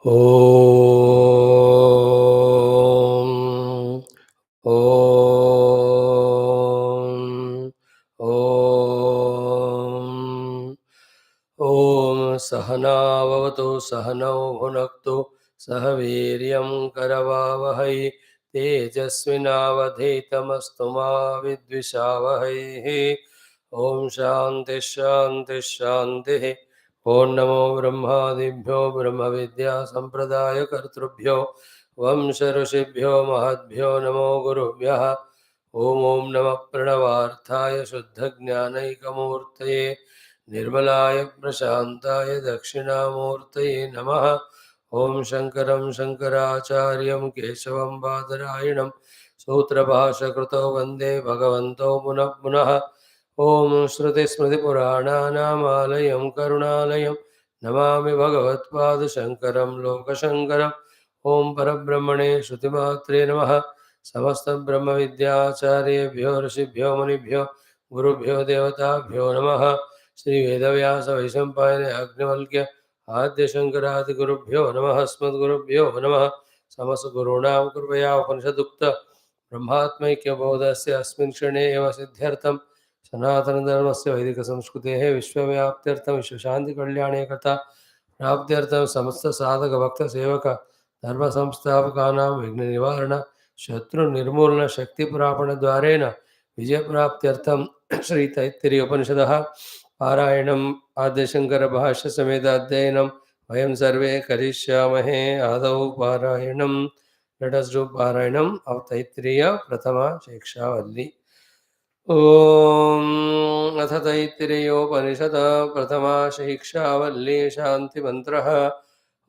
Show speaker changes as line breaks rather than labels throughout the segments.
ॐ ॐ ॐ सहनाववतु सहनौ भुनक्तु सह वीर्यं करवावहै तेजस्विनावधीतमस्तु मा विद्विषावहै। ॐ शान्ति शान्ति शान्तिः। ॐ नमो ब्रह्मादिभ्यो ब्रह्मविद्या सम्प्रदायकर्तृभ्यो वंश ऋषिभ्यो महद्भ्यो नमो गुरुभ्यः। ॐ नमः प्रणवार्थाय शुद्धज्ञानैकमूर्तये निर्मलाय प्रशान्ताय दक्षिणामूर्तये नमः। ॐ शङ्करं शङ्कराचार्यं केशवं बादरायणं सूत्रभाष्यकृतौ वन्दे भगवन्तौ पुनः पुनः। ॐ श्रुतिस्मृतिपुराणानामालयं करुणालयं नमामि भगवत्पादशङ्करं लोकशङ्करम्। ॐ परब्रह्मणे श्रुतिमात्रे नमः। समस्तब्रह्मविद्याचार्येभ्यो ऋषिभ्यो मुनिभ्यो गुरुभ्यो देवताभ्यो नमः। श्री वेदव्यास वैशंपायन अग्निवल्क्य आद्यशंकरादिगुरुभ्यो नमः। अस्मद्गुरुभ्यो नमः। समस्तगुरूणां कृपया उपनिषदुक्त ब्रह्मात्मैक्यबोधस्य अस्मिन् क्षणे एव सिद्ध्यर्थं सनातनधर्मस्य वैदिकसंस्कृतेः विश्वव्याप्त्यर्थं विश्वशान्तिकल्याणे कथा प्राप्त्यर्थं समस्तसाधकभक्तसेवक धर्मसंस्थापकानां विघ्ननिवारण शत्रुनिर्मूलनशक्तिप्रापणद्वारेण विजयप्राप्त्यर्थं श्री तैत्तिरीय उपनिषदः पारायणम् आद्यशङ्करभाष्यसमेताध्ययनं वयं सर्वे करिष्यामहे। आदौ पारायणं। Let us do Parayanam of Taittiriya Prathama Shikshavalli. ॐ अथ तैत्तिरीयोपनिषद प्रथमा शिक्षावल्ली शांति मंत्रः।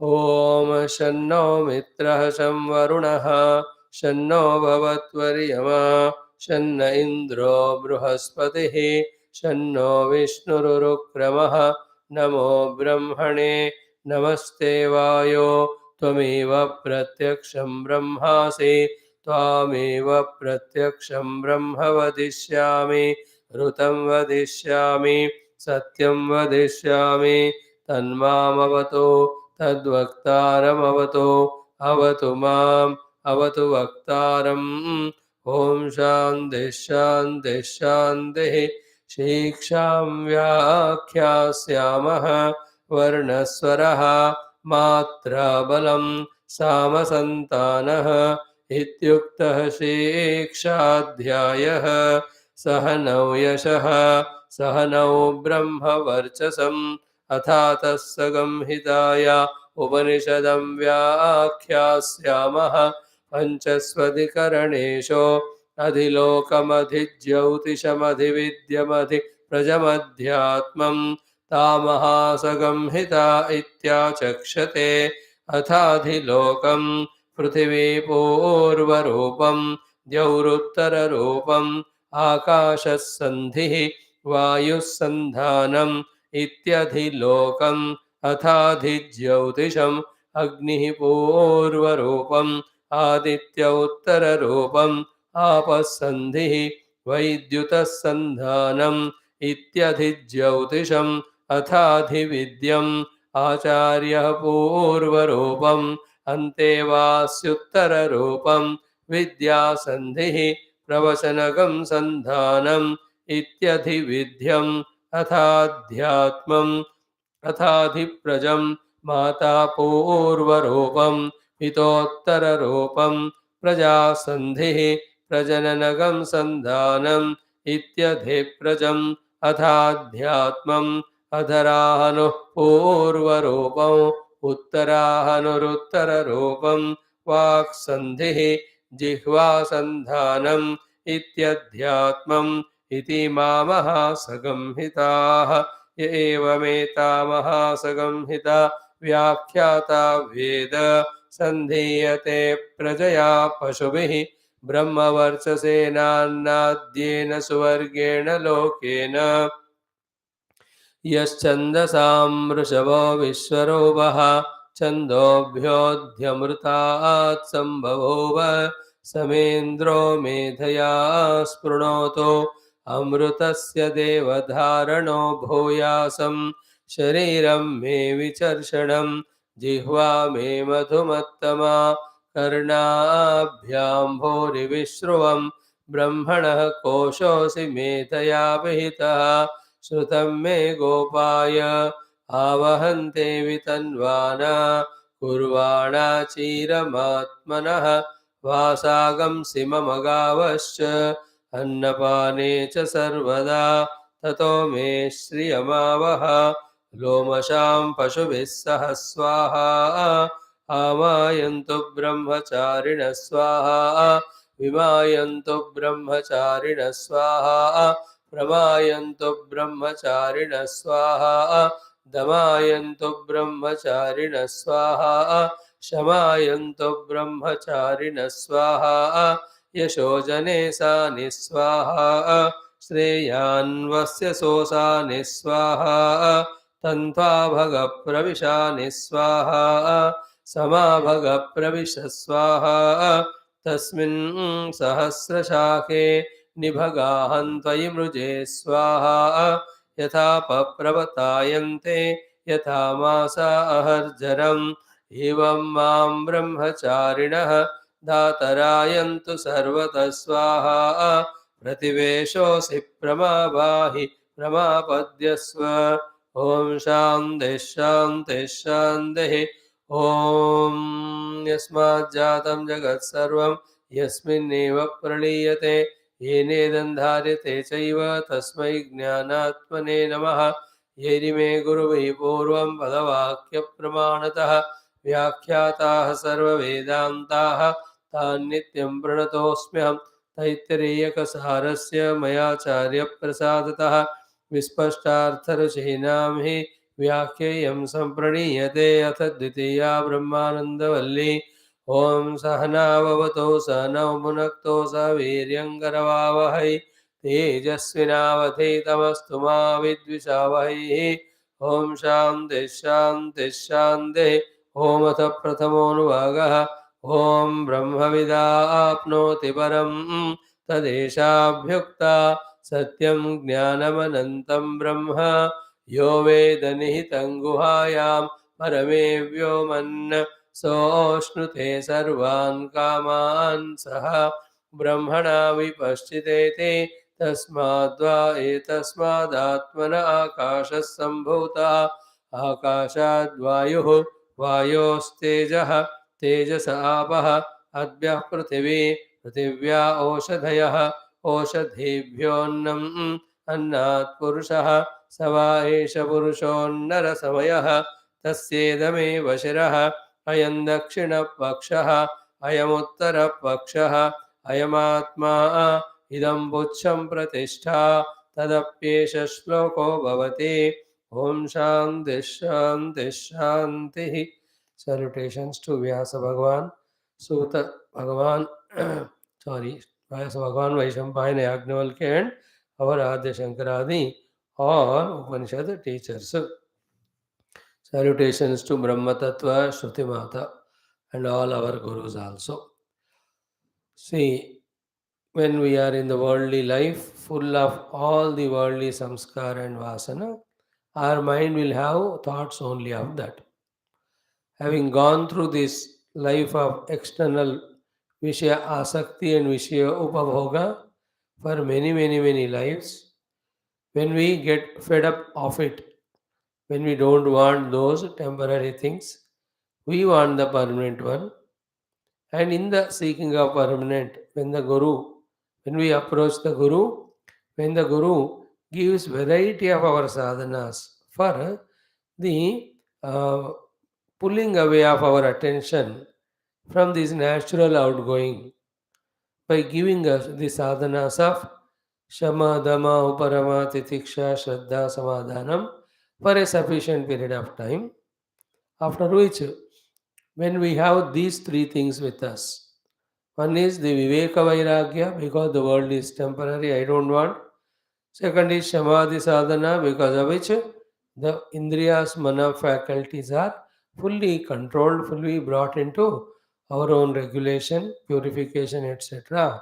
ॐ शन्नो मित्रः शं वरुणः शन्नो भवत्वर्यमा शन्न इन्द्रो बृहस्पतिः शन्नो विष्णुरुक्रमः। नमो ब्रह्मणे नमस्ते वायो त्वमेव प्रत्यक्षं ब्रह्मासि त्वामेव प्रत्यक्षं ब्रह्म वदिष्यामि ऋतं वदिष्यामि सत्यं वदिष्यामि तन्मामवतु तद्वक्तारमवतु अवतु माम् अवतु वक्तारम्। ॐ शान्ति शान्ति शान्तिः। शिक्षां व्याख्यास्यामः वर्णस्वरः मात्राबलं सामसन्तानः इत्युक्तः शिक्षाध्यायः। सहनौ यशः सहनौ ब्रह्मवर्चसम् अथा तत्संहिताया उपनिषदं व्याख्यास्यामः। पञ्चस्वधिकरणेषु अधिलोकमधिज्योतिषमधिविद्यमधिप्रजमध्यात्मं तामहासंहिता इत्याचक्षते। अथाधिलोकं पृथिवीपूर्वरूपं द्यौरुत्तररूपम् आकाशस्सन्धिः वायुस्सन्धानम् इत्यधिलोकम्। अथाधिज्योतिषम् अग्निः पूर्वरूपम् आदित्य उत्तररूपम् आपस्सन्धिः वैद्युतस्सन्धानम् इत्यधिज्योतिषम्। अथाधिविद्यम् आचार्यः पूर्वरूपम् अन्तेवास्युत्तररूपम् विद्यासन्धिः प्रवचनगं सन्धानम् इत्यधिविद्यम्। अथाध्यात्मम् अथाधिप्रजं माता पूर्वरूपम् पितोत्तररूपम् प्रजासन्धिः प्रजननगं सन्धानम् इत्यधिप्रजम्। अथाध्यात्मम् अधराहनुः पूर्वरूपम् उत्तराहनुरुत्तररूपम् वाक्सन्धिः जिह्वासन्धानम् इत्यध्यात्मम् इति महासंहिताः। य एवमेता महासंहिता व्याख्याता वेद सन्धीयते प्रजया पशुभिः ब्रह्मवर्चसेनान्नाद्येन सुवर्गेण लोकेन। यश्छन्दसां वृषभो विश्वरूपः छन्दोभ्योऽध्यमृतात् सम्बभूव समेन्द्रो मेधया स्पृणोतो अमृतस्य देवधारणो भूयासं शरीरं मे विचर्षणं जिह्वा मे मधुमत्तमा कर्णाभ्यां भूरिविश्रुवं ब्रह्मणः कोशोऽसि मेधया विहितः श्रुतं मे गोपाय आवहन्ते वितन्वाना कुर्वाणा चीरमात्मनः वासागंसि मम गावश्च अन्नपाने च सर्वदा ततो मे श्रियमावह लोमशां पशुभिः सह स्वाहा आमायन्तु ब्रह्मचारिणः स्वाहा विमायन्तु ब्रह्मचारिणः स्वाहा प्रमायन्तु ब्रह्मचारिणः स्वाहा दमायन्तु ब्रह्मचारिणः स्वाहा शमायन्तु ब्रह्मचारिणः स्वाहा यशोजने सा निस्वाहा श्रेयान्वस्य सोसा निस्वाहा तन्त्वा भगप्रविशा निस्वाहा समाभगप्रविश स्वाहा तस्मिन् सहस्रशाखे निभगाहन्त्वयि मृजे स्वाहा यथा पप्रवतायन्ते यथा मासा अहर्जरम् एवं मां ब्रह्मचारिणः दातरायन्तु सर्वतः स्वाहा प्रतिवेशोऽसि प्रमावाहि प्रमापद्यस्व ॐ शान्तिः शान्तिः शान्तिः ॐ यस्माज्जातं जगत् सर्वं यस्मिन्नेव प्रलीयते येनेदं धार्यते चैव तस्मै ज्ञानात्मने नमः येरिमे गुरुभिः पूर्वं पदवाक्यप्रमाणतः व्याख्याताः सर्ववेदान्ताः तान् नित्यं प्रणतोऽस्म्यहं तैत्तिरीयकसारस्य मयाचार्यप्रसादतः विस्पष्टार्थरचयिनां हि व्याख्येयं सम्प्रणीयते अथ द्वितीया ब्रह्मानन्दवल्ली ॐ सहनाववतु सहनौ भुनक्तु सह वीर्यङ्करवावहै तेजस्विनावधीतमस्तु मा विद्विषावहै ॐ शान्तिः शान्तिः शान्तिः ॐ अथ प्रथमोऽनुभागः ॐ ब्रह्मविदाप्नोति परं तदेशाभ्युक्ता सत्यं ज्ञानमनन्तं ब्रह्म यो वेदनिहितं गुहायां परमे व्योमन् सोऽश्नुते सर्वान् कामान् सः ब्रह्मणा विपश्चितेति तस्माद्वा एतस्मादात्मन आकाशः सम्भूतः आकाशाद्वायुः वायोस्तेजः तेजस आपः अद्भ्यः पृथिवी पृथिव्या ओषधयः ओषधीभ्योऽन्नम् अन्नात् पुरुषः स वा एष पुरुषोऽन्नरसमयः तस्येदमेव शिरः अयं दक्षिणपक्षः अयमुत्तरपक्षः अयमात्मा इदं पुच्छं प्रतिष्ठा तदप्येष श्लोको भवति ॐ शान्तिः शान्तिः शान्तिः. Salutations to Vyasa Bhagavan, Suta Bhagavan, Vyasa Bhagavan, Vaishampayana Yagnavalkya and our Adya Shankaradi, all Upanishad teachers. Salutations to Brahma Tattwa, Shruti Mata and all our Gurus also. See, when we are in the worldly life, full of all the worldly samskara and vasana, our mind will have thoughts only of that. Having gone through this life of external Vishaya Asakti and Vishaya Upabhoga for many lives, when we get fed up of it, when we don't want those temporary things, we want the permanent one. And in the seeking of permanent, when we approach the Guru, when the Guru gives variety of our sadhanas for the pulling away of our attention from this natural outgoing by giving us the sadhanas of Shama, Dama, Uparama, Titiksha, Shraddha, Samadhanam for a sufficient period of time, after which, when we have these three things with us, one is the Viveka Vairagya, because the world is temporary, I don't want. Second is Samadhi Sadhana, because of which the Indriyas, Mana faculties are fully controlled, fully brought into our own regulation, purification, etc.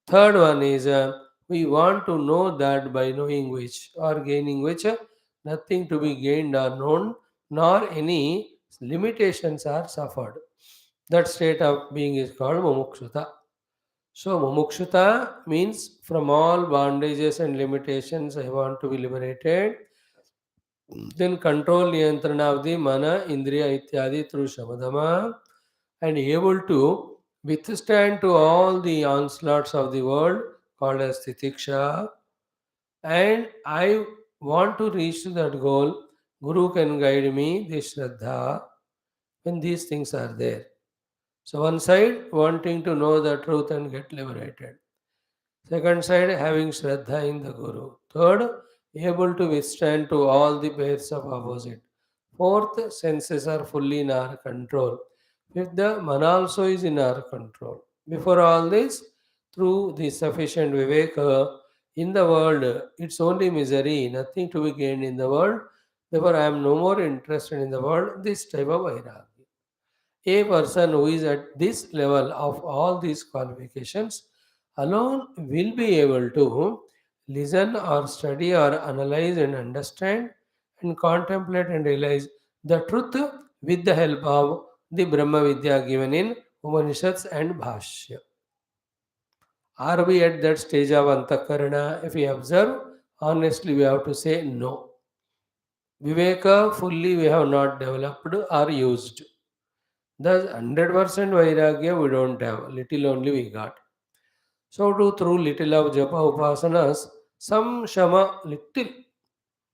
Third one is we want to know that by knowing which or gaining which, nothing to be gained or known, nor any limitations are suffered. That state of being is called mumukshata. So, mumukshata means from all bondages and limitations, I want to be liberated. Then control niyantrana of the mana, indriya, ityadi through shamadama, and able to withstand to all the onslaughts of the world called as titiksha. And I want to reach to that goal. Guru can guide me, the shraddha, when these things are there. So one side wanting to know the truth and get liberated. Second side, having Shraddha in the Guru. Third, able to withstand to all the pairs of opposite. Fourth, senses are fully in our control. Fifth, the mana also is in our control. Before all this, through the sufficient viveka in the world, it's only misery, nothing to be gained in the world. Therefore, I am no more interested in the world. This type of vairagya. A person who is at this level of all these qualifications alone will be able to listen or study or analyze and understand and contemplate and realize the truth with the help of the Brahma Vidya given in Upanishads and Bhashya. Are we at that stage of Antakarana? If we observe, honestly, we have to say no. Viveka fully we have not developed or used. Thus, 100% Vairagya we don't have, little only we got. So, to through little of Japa Upasanas, some Shama, little.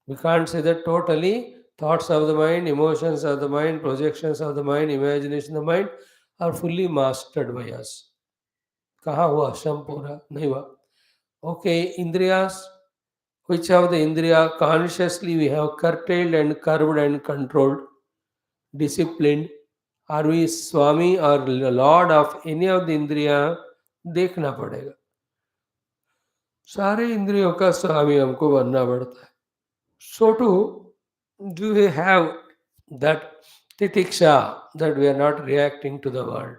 We can't say that totally. Thoughts of the mind, emotions of the mind, projections of the mind, imagination of the mind are fully mastered by us. कहाँ हुआ श्रम पूरा नहीं हुआ. Okay, Indriyas, which of the Indriya consciously we have curtailed and curbed and controlled, disciplined. Are we Swami or Lord of any of the Indriya? देखना पड़ेगा. सारे इंद्रियों का स्वामी हमको बनना पड़ता है. So too, do we have that titiksha that we are not reacting to the world?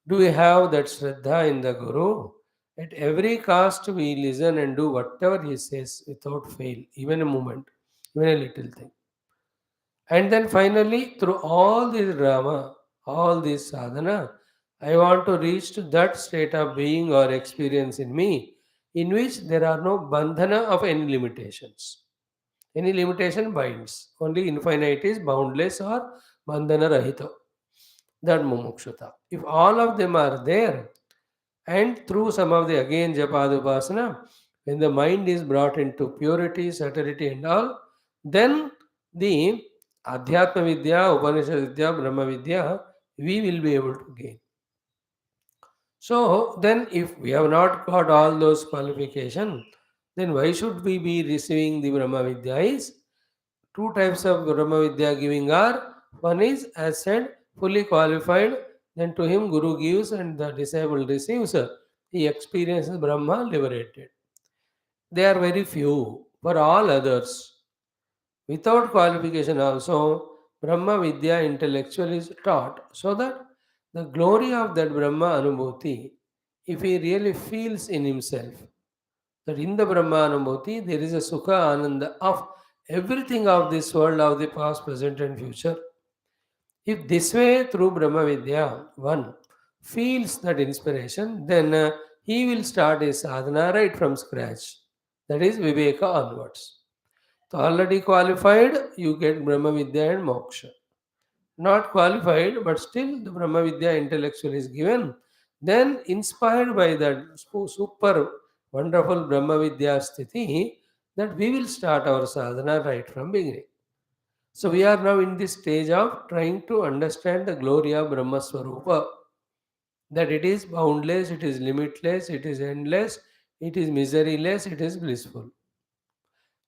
Do we have that shraddha in the Guru? At every cost we listen and do whatever he says without fail, even a moment, even a little thing. And then finally, through all this drama, all this sadhana, I want to reach to that state of being or experience in me in which there are no bandhana of any limitations. Any limitation binds. Only infinite is boundless or bandhana rahita. That mumukshata. If all of them are there, and through some of the again japadupasana, when the mind is brought into purity, subtlety, and all, then the Adhyatma Vidya, Upanishad Vidya, Brahma Vidya, we will be able to gain. So then, if we have not got all those qualifications, then why should we be receiving the Brahma Vidya? Is two types of Brahma Vidya giving are, one is as said, fully qualified, then to him Guru gives and the disciple receives, he experiences Brahma liberated. They are very few. For all others, without qualification also, Brahma Vidya intellectual is taught so that the glory of that Brahma Anubhuti, if he really feels in himself, that in the Brahma Anubhuti there is a Sukha Ananda of everything of this world, of the past, present and future. If this way through Brahma Vidya one feels that inspiration, then he will start his sadhana right from scratch. That is Viveka onwards. So already qualified, you get Brahma Vidya and Moksha. Not qualified, but still the Brahma Vidya intellectual is given. Then inspired by that super wonderful Brahma Vidya sthiti, that we will start our sadhana right from beginning. So we are now in this stage of trying to understand the glory of Brahma Swarupa. That it is boundless, it is limitless, it is endless, it is miseryless, it is blissful.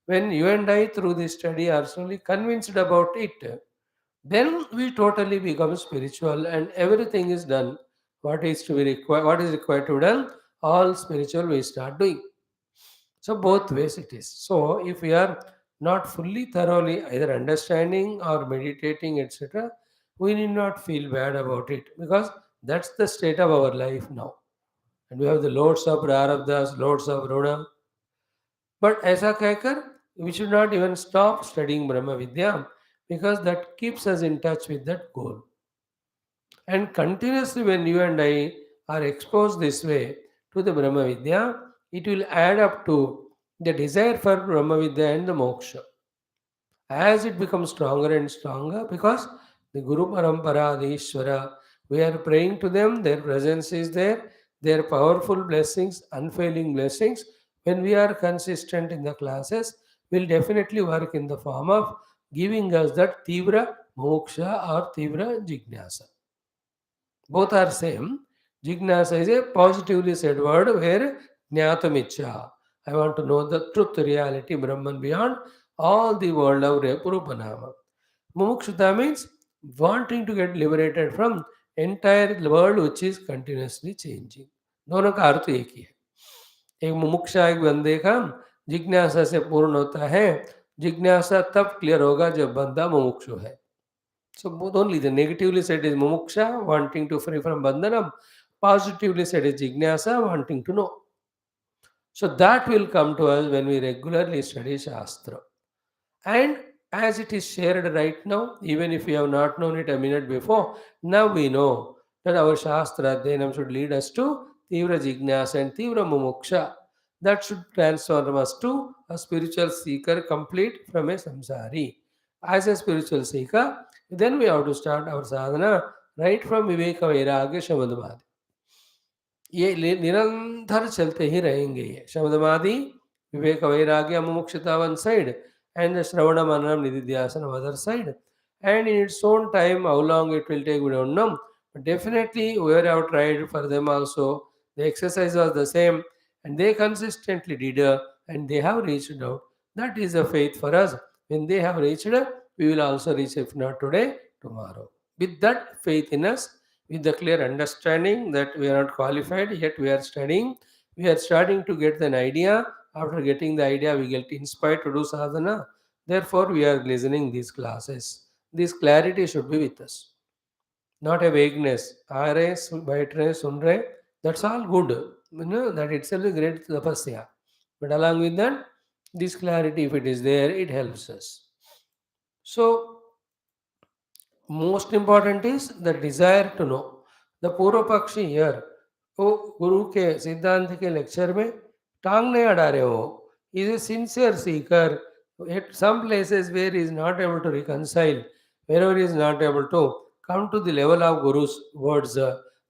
When you and I through this study are solely convinced about it, then we totally become spiritual and everything is done. What is to be required, what is required to be done, all spiritual we start doing. So both ways it is. So if we are not fully thoroughly either understanding or meditating, etc., we need not feel bad about it because that's the state of our life now. And we have the loads of prarabdhas, loads of runa. But ऐसा कहकर we should not even stop studying Brahma Vidya. because that keeps us in touch with that goal. And continuously, when you and I are exposed this way to the Brahma Vidya, it will add up to the desire for Brahma Vidya and the moksha. As it becomes stronger and stronger, because the Guru Parampara, the Ishvara, we are praying to them, their presence is there, their powerful blessings, unfailing blessings. When we are consistent in the classes, will definitely work in the form of giving us that Tivra Moksha or Tivra Jignasa. Both are same. Jignasa is a positively said word where Jnatamicha. I want to know the truth, reality, Brahman beyond all the world of Rupanama. Mumukshita means wanting to get liberated from entire world which is continuously changing. दोनों का अर्थ एक ही है. एक मुमुक्षा एक बंदे का जिज्ञासा से पूर्ण होता है. जिज्ञासा तब क्लियर होगा जब बंदा मुमुक्षु है. So both only the negatively said is mumuksha, wanting to free from bandhanam. Positively said is jignasa, wanting to know. So that will come to us when we regularly study Shastra. And as it is shared right now, even if we have not known it a minute before, now we know that our Shastra Adhyanam should lead us to Tivra Jignasa and Tivra Mumuksha. That should transform us to a spiritual seeker complete from a samsari. As a spiritual seeker, then we have to start our sadhana right from Viveka Vairagya Shamadhamadi. ये निरंतर चलते ही रहेंगे. ये शब्दमादि विवेक वैराग्य मुमुक्षुता one side and the Shravana Mananam Nididhyasanam other side, and in its own time how long it will take we don't know, but definitely we have tried for them also. The exercise was the same and they consistently did and they have reached out. That is a faith for us. When they have reached, we will also reach, if not today, tomorrow. With that faith in us, with the clear understanding that we are not qualified, yet we are studying, we are starting to get an idea. After getting the idea, we get inspired to do sadhana. Therefore, we are listening these classes. This clarity should be with us, not a vagueness. Are, baitre, sunre, that's all good. You know, that itself is great tapasya. But along with that, this clarity, if it is there, it helps us. So, most important is the desire to know. The पूर्व पक्षी here, वो गुरु के सिद्धांत के lecture में टांग नहीं अड़ा रहे हो. He is a sincere seeker. At some places where he is not able to reconcile, wherever he is not able to come to the level of Guru's words,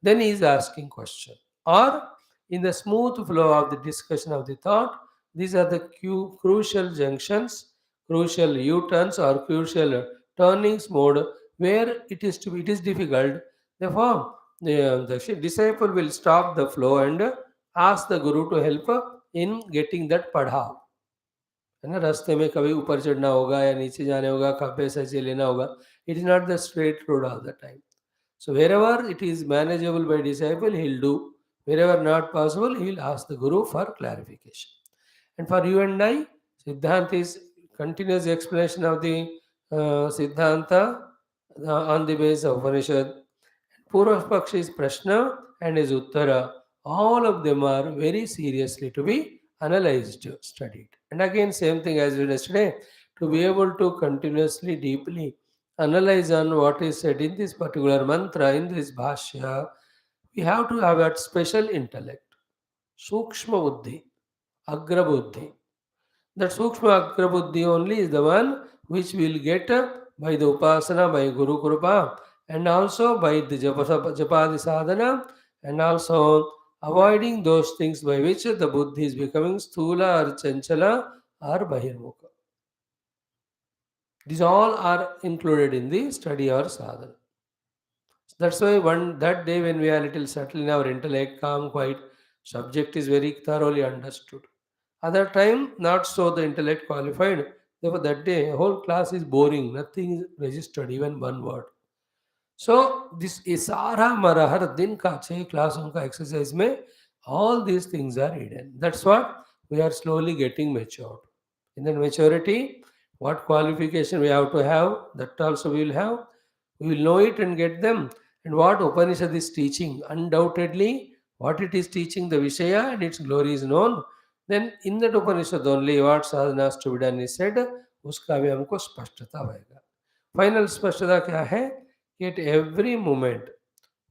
then he is asking question. Or in the smooth flow of the discussion of the thought, these are the crucial junctions, crucial U-turns or crucial turnings mode where it is difficult. Therefore, the disciple will stop the flow and ask the Guru to help in getting that padha. है ना, रास्ते में कभी ऊपर चढ़ना होगा या नीचे जाने होगा, कभी सच्चे लेना होगा. It is not the straight road all the time. So wherever it is manageable by disciple, he'll do. Wherever not possible, he'll ask the Guru for clarification. And for you and I, Siddhanta is continuous explanation of the Siddhanta on the basis of Upanishad. Purva Pakshi is Prashna and his Uttara. All of them are very seriously to be analyzed, studied. And again, same thing as we did yesterday, to be able to continuously, deeply analyze on what is said in this particular mantra, in this Bhashya, we have to have that special intellect. Sukshma Buddhi, Agra Buddhi. That Sukshma Agra Buddhi only is the one which will get by the Upasana, by Guru Krupa, and also by the Japadi Sadhana, and also avoiding those things by which the Buddhi is becoming Sthula or Chanchala or Bahirmukha. These all are included in the study or sadhana. That's why that day when we are little settled in our intellect, calm, quiet, subject is very thoroughly understood. Other time, not so the intellect qualified. Therefore, that day, whole class is boring. Nothing is registered, even one word. So, this Isara Mara har din ka 6 classroom ka exercise mein, all these things are hidden. That's what we are slowly getting matured. In that maturity, what qualification we have to have, that also we will have. We will know it and get them. And what Upanishad is teaching, undoubtedly, what it is teaching, the Vishaya and its glory is known. Then in that Upanishad only what sadhana has to be done is said, uska bhi humko spashtata hoega. Final स्पष्टता क्या है कि at every moment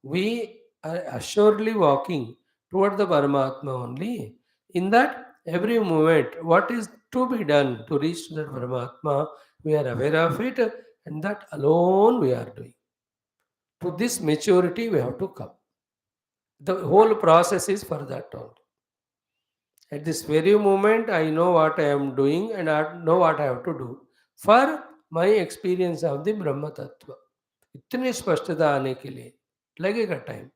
we are assuredly walking toward the Paramatma only. In that every moment, what is to be done to reach to that Paramatma, we are aware of it, and that alone we are doing. To this maturity, we have to come. The whole process is for that only. At this very moment, I know what I am doing and I know what I have to do for my experience of the Brahma Tattva. इतनी स्पष्टता आने के लिए लगेगा time.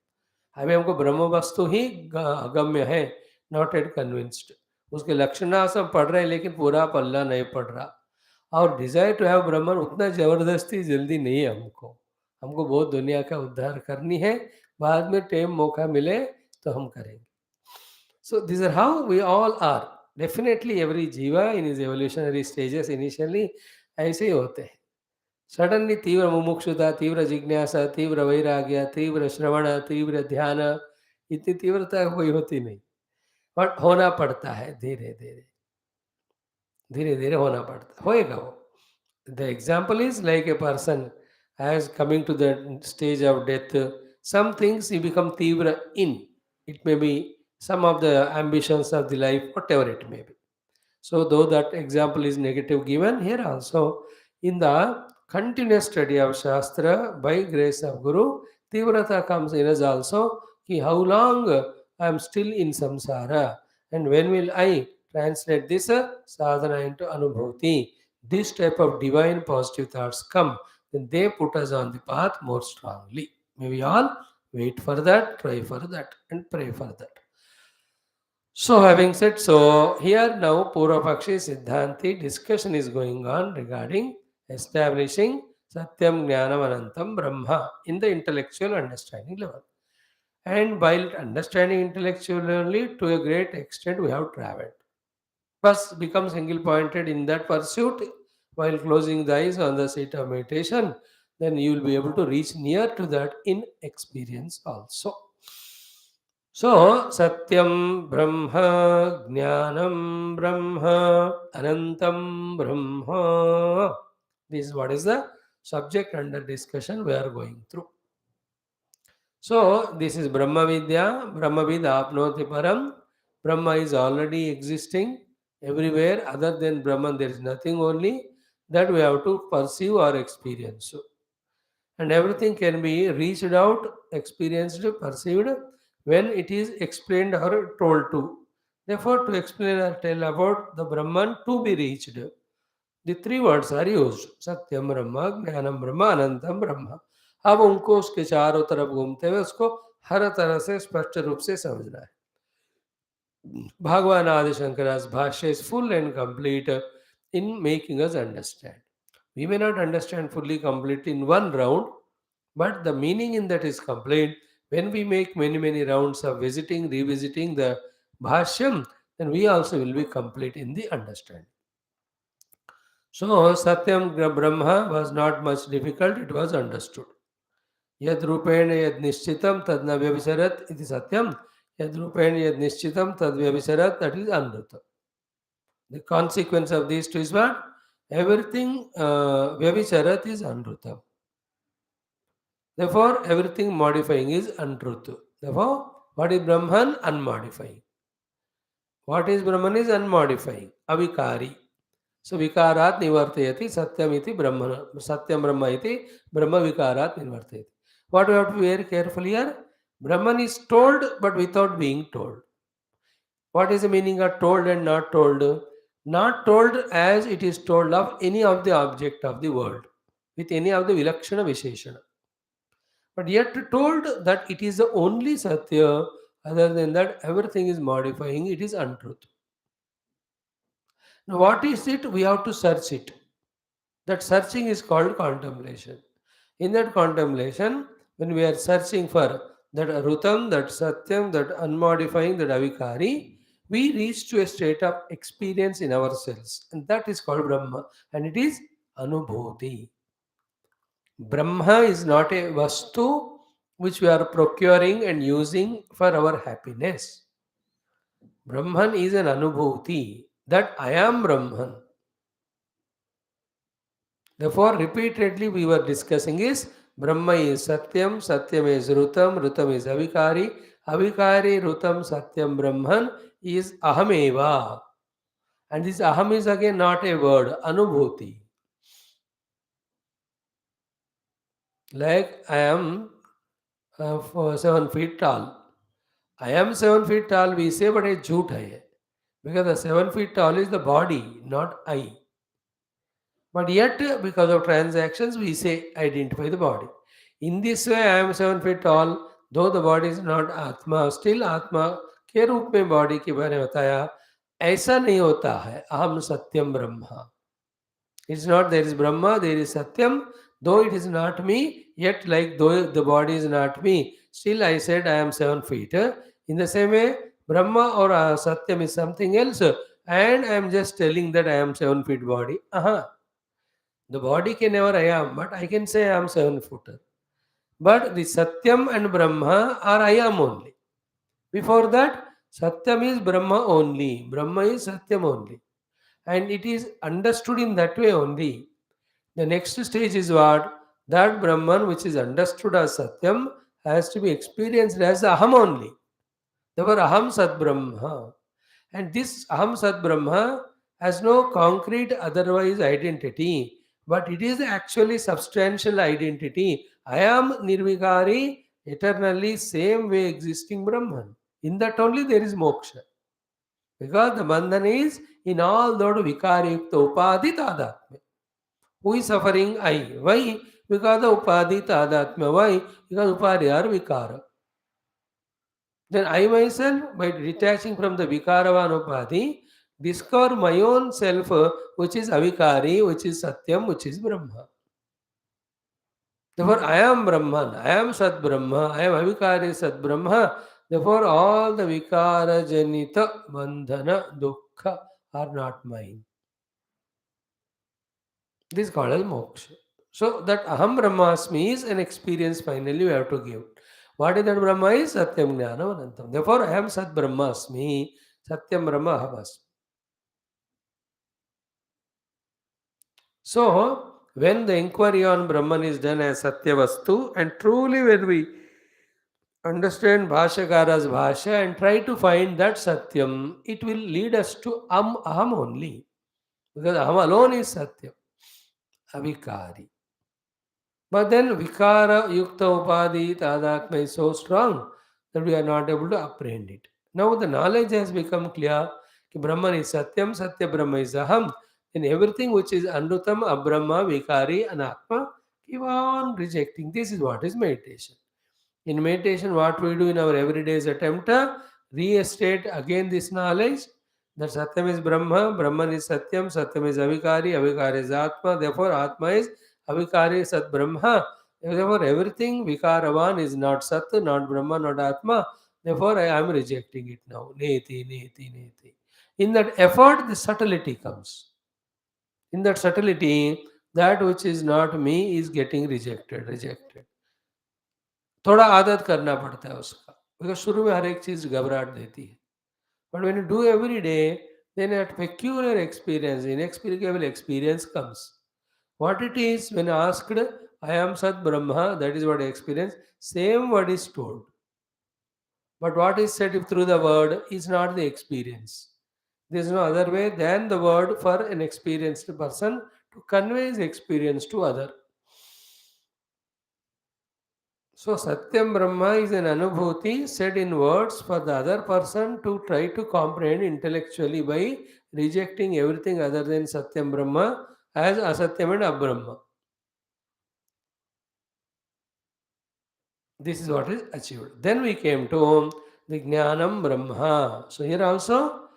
अभी हमको ब्रह्म वस्तु ही अगम्य है, नॉट एट कन्विंस्ड. उसके लक्षणास हम पढ़ रहे हैं लेकिन पूरा पल्ला नहीं पढ़ रहा. और डिजायर टू हैव ब्रह्मन उतना जबरदस्ती जल्दी नहीं है हमको. हमको बहुत दुनिया का उद्धार करनी है. बाद में टाइम मौका मिले तो हम करेंगे. So these are how we all are. Definitely every jiva in his evolutionary stages initially ऐसे ही होते हैं. सडनली तीव्र मुमुक्षुता, तीव्र जिज्ञासा, तीव्र वैराग्य, तीव्र श्रवण, तीव्र ध्यान, इतनी तीव्रता कोई होती नहीं. बट होना पड़ता है धीरे धीरे. धीरे धीरे होना पड़ता होएगा वो. The example is like a person as coming to the stage of death, some things you become tivra in. It may be some of the ambitions of the life, whatever it may be. So, though that example is negative given here also, in the continuous study of Shastra by grace of Guru, Tivrata comes in us also, ki how long I am still in samsara and when will I translate this sadhana into anubhuti. This type of divine positive thoughts come, then they put us on the path more strongly. May we all wait for that, try for that, and pray for that. So, having said so, here now Purvapakshi Siddhanti discussion is going on regarding establishing Satyam Jnanam Anantam Brahma in the intellectual understanding level. And while understanding intellectually to a great extent, we have traveled. First, become single pointed in that pursuit while closing the eyes on the seat of meditation, then you will be able to reach near to that in experience also. So, Satyam Brahma, Jnanam Brahma, Anantam Brahma. This is what is the subject under discussion we are going through. So, this is Brahma Vidya, Brahma Vid Apnoti Param. Brahma is already existing everywhere other than Brahman. There is nothing only that we have to perceive or experience. And everything can be reached out, experienced, perceived when it is explained or told to. Therefore, to explain or tell about the Brahman to be reached, the three words are used: Satyam Brahma, Jnanam Brahma, Anantam Brahma. अब उनको उसके चारों तरफ घूमते हुए उसको हर तरह से स्पष्ट रूप से समझना है. Bhagwan Adi Shankara's Bhashya is full and complete in making us understand. We may not understand fully complete in one round, but the meaning in that is complete. When we make many rounds of visiting, revisiting the Bhashyam, then we also will be complete in the understanding. So, Satyam Brahma was not much difficult, it was understood. Yad Rupena Yad Nishchitam Tad Navyavisarat, it is Satyam. Yad Rupena Yad Nishchitam Tad Vyavisarat, that is Anruta. The consequence of these two is what? Everything Vyavisarat is Anruta. Therefore, everything modifying is untruth. Therefore, what is Brahman? Unmodifying. What is Brahman is unmodifying. Avikari. So, vikarat nivartayati satyam iti brahmana. Satyam brahma iti brahma vikarat nivartayati. What we have to be very careful here? Brahman is told but without being told. What is the meaning of told and not told? Not told as it is told of any of the object of the world, with any of the vilakshana visheshana. But yet told that it is the only Satya, other than that everything is modifying, it is untruth. Now what is it? We have to search it. That searching is called contemplation. In that contemplation, when we are searching for that Rutam, that Satyam, that unmodifying, that Avikari, we reach to a state of experience in ourselves. And that is called Brahma. And it is Anubhuti. Brahma is not a Vastu which we are procuring and using for our happiness. Brahman is an Anubhuti, that I am Brahman. Therefore, repeatedly we were discussing is Brahma is Satyam, Satyam is Rutam, Rutam is Avikari, Avikari, Rutam, Satyam, Brahman is Ahameva. And this Aham is again not a word, Anubhuti. Like I am 7 feet tall. I am 7 feet tall, we say, but a jhoot hai. Because the 7 feet tall is the body, not I. But yet, because of transactions, we say identify the body. In this way, I am 7 feet tall, though the body is not Atma, still Atma के रूप में body के बारे में बताया. ऐसा नहीं होता है अहम सत्यम Brahma. It's not there is Brahma, there is Satyam, though it is not me, yet like though the body is not me, still I said I am 7 feet. In the same way, Brahma or Satyam is something else, and I am just telling that I am 7 feet body. The body can never I am, but I can say I am 7 footer. But the Satyam and Brahma are I am only. Before that, Satyam is Brahma only, Brahma is Satyam only. And it is understood in that way only. The next stage is what? That Brahman which is understood as Satyam has to be experienced as Aham only. Therefore, Aham Sat Brahma. And this Aham Sat Brahma has no concrete otherwise identity, but it is actually substantial identity. I am Nirvikari, eternally same way existing Brahman. In that only there is moksha. Because the bandhana is in all those Vikari Yukta Upadhi Tadatma. Who is suffering? I. Why? Because the Upadhi Tadatma. Why? Because Upadhi are Vikara. Then I myself, by detaching from the Vikaravan Upadhi, discover my own self, which is Avikari, which is Satyam, which is Brahma. Therefore, I am Brahman, I am Sat Brahma, I am Avikari Sat Brahma. Therefore, all the Vikara Janita Bandhana Dukkha are not mine. This is called as moksha. So that Aham Brahmasmi is an experience finally we have to give. What is that Brahma is? Satyam Jnanam Anantam. Therefore, I am Sat Brahmasmi, Satyam Brahma Ahamasmi. So, when the inquiry on Brahman is done as Satya Vastu, and truly when we understand Bhashyakara's Bhashya and try to find that Satyam, it will lead us to Aham only. Because Aham alone is Satyam, Avikari. But then Vikara Yukta Upadhi Tadatma is so strong that we are not able to apprehend it. Now the knowledge has become clear that Brahman is Satyam, Satya Brahma is Aham. Then everything which is Anrutam, Abrahma, Vikari, Anatma, keep on rejecting. This is what is meditation. In meditation, what we do in our everyday is attempt to restate again this knowledge that Satyam is Brahma, Brahman is Satyam, Satyam is Avikari, Avikari is Atma, therefore Atma is Avikari Sat Brahma. Therefore, everything Vikaravan is not Sat, not Brahma, not Atma. Therefore, I am rejecting it now. Neti, neti, neti. In that effort, the subtlety comes. In that subtlety, that which is not me is getting rejected. थोड़ा आदत करना पड़ता है उसका because शुरू में हर एक चीज़ घबराहट देती है but when you do every day then a peculiar experience, inexplicable experience comes. What it is when asked, I am Sat Brahma, that is what I experience, same word is told. But what is said through the word is not the experience. There is no other way than the word for an experienced person to convey his experience to other. So Satyam Brahma is an anubhuti said in words for the other person to try to comprehend intellectually by rejecting everything other than Satyam Brahma as Asatyam and Abrahma. This is what is achieved. Then we came to the Jnanam Brahma. So here also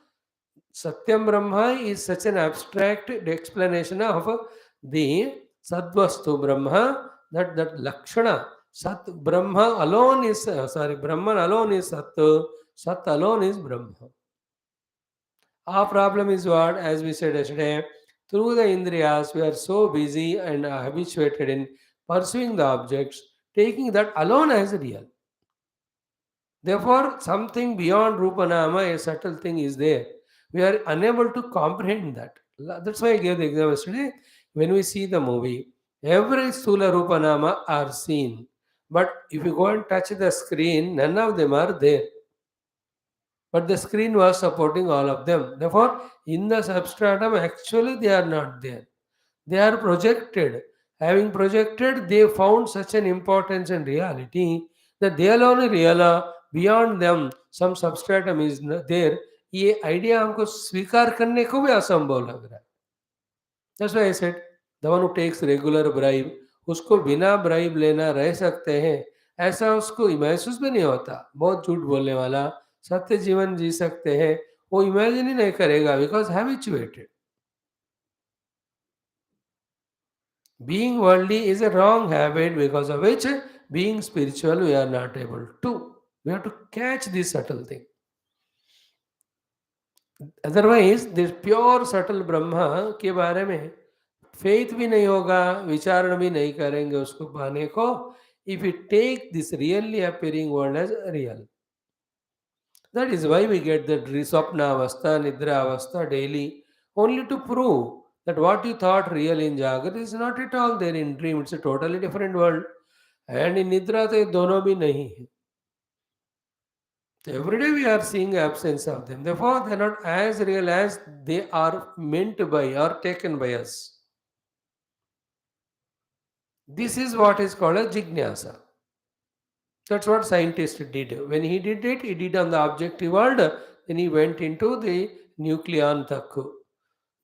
Satyam Brahma is such an abstract explanation of the Sadvastu Brahma that Lakshana. Sat Brahma alone is, Brahman alone is Sat, Sat alone is Brahma. Our problem is what, as we said yesterday, through the Indriyas, we are so busy and habituated in pursuing the objects, taking that alone as real. Therefore, something beyond Rupanama, a subtle thing is there. We are unable to comprehend that. That's why I gave the example yesterday. When we see the movie, every Sthula Rupa Nama are seen. But if you go and touch the screen, none of them are there. But the screen was supporting all of them. Therefore, in the substratum, actually they are not there. They are projected. Having projected, they found such an importance and reality that they alone realize beyond them some substratum is there. ये idea हमको स्वीकार करने को भी असंभव लग रहा है. That's why I said the one who takes regular bribe, उसको बिना ब्राइब लेना रह सकते हैं, ऐसा उसको महसूस भी नहीं होता. बहुत झूठ बोलने वाला सत्य जीवन जी सकते हैं, वो इमेजिन ही नहीं करेगा because habituated. Being worldly is a wrong habit because of which being spiritual we are not able to. We have to catch this subtle thing. Otherwise, this pure subtle Brahma के बारे में faith भी नहीं होगा, विचारण भी नहीं करेंगे उसको पाने को. If we take this really appearing world as real, that is why we get the swapna avastha, nidra avastha daily, only to prove that what you thought real in Jagrat is not at all there in dream. It's a totally different world. And in Nidra, तो ये दोनों भी नहीं है. So every day we are seeing absence of them. Therefore, they are not as real as they are meant by or taken by us. This is what is called a jignasa. That's what scientist did. When he did it, he did on the objective world. Then he went into the nucleon takku.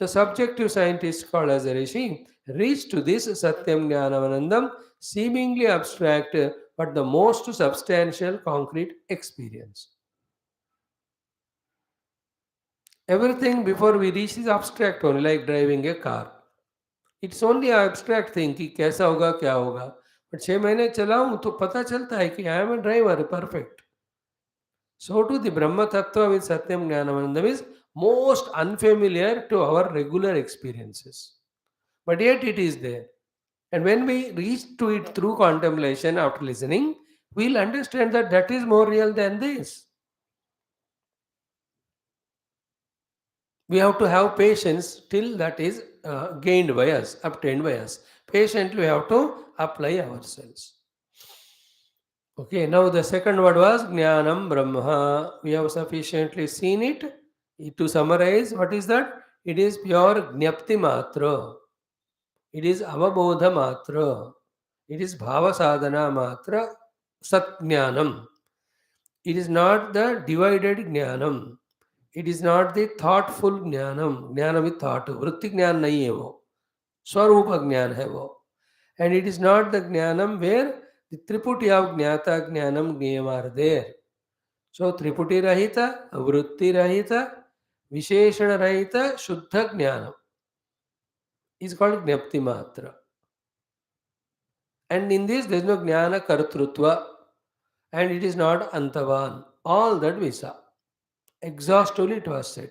The subjective scientist called as a rishi reached to this Satyam Jnanam Anandam, seemingly abstract but the most substantial concrete experience. Everything before we reach is abstract only, like driving a car. It's only an abstract thing कि कैसा होगा क्या होगा. But 6 महीने चलाऊं तो पता चलता है कि I am a driver perfect. So too the Brahma Tattva with Satyam Jnanamanandam is most unfamiliar to our regular experiences. But yet it is there. And when we reach to it through contemplation after listening, we'll understand that that is more real than this. We have to have patience till that is gained by us, obtained by us. Patiently we have to apply ourselves. Okay, now the second word was Jnanam Brahma. We have sufficiently seen it. To summarize, what is that? It is pure Jnapti Matra. It is Avabodha Matra. It is Bhava Sadhana Matra Sat Jnanam. It is not the divided Jnanam. It is not the thoughtful Jnanam. Jnana with thought. Vritti Jnan nahi hai wo. Swarupa Jnan hai wo. And it is not the Jnanam where the Triputi of Jnata Jnanam Jnayam are there. So Triputi Rahita, Vritti Rahita, Visheshana Rahita, Shuddha Jnanam is called Jnapti Matra. And in this there is no Jnana Kartrutva and it is not Antavan. All that we saw. Exhaustively it was said.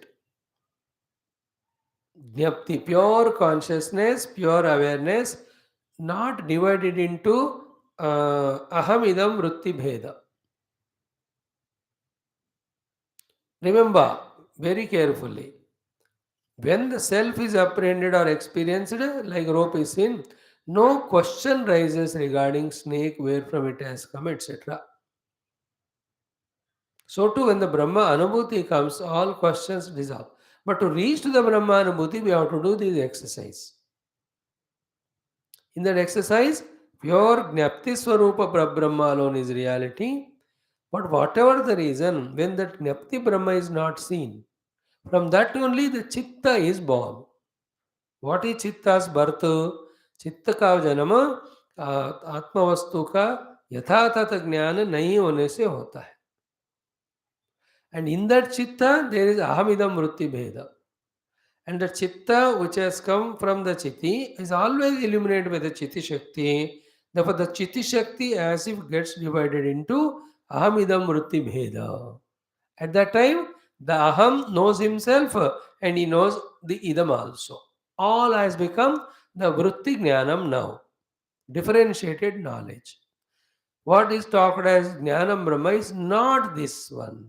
Jnapti, pure consciousness, pure awareness, not divided into aham idam vritti bheda. Remember very carefully, when the self is apprehended or experienced, like rope is seen, no question rises regarding snake, where from it has come, etc. So too, when the Brahma Anubhuti comes, all questions dissolve. But to reach to the Brahma Anubhuti, we have to do this exercise. In that exercise, pure Jnapti Swarupa Brahma alone is reality. But whatever the reason, when that Jnapti Brahma is not seen, from that only the Chitta is born. What is Chitta's birth? Chitta का जन्म आत्मा वस्तु का यथातथ ज्ञान नहीं होने से होता है. And in that Chitta, there is Ahamidam Vritti Bheda. And the Chitta which has come from the Chitti is always illuminated by the Chitti Shakti. Therefore, the Chitti Shakti as if gets divided into Ahamidam Vritti Bheda. At that time, the Aham knows himself and he knows the Idam also. All has become the Vritti Jnanam now. Differentiated knowledge. What is talked as Jnanam Brahma is not this one.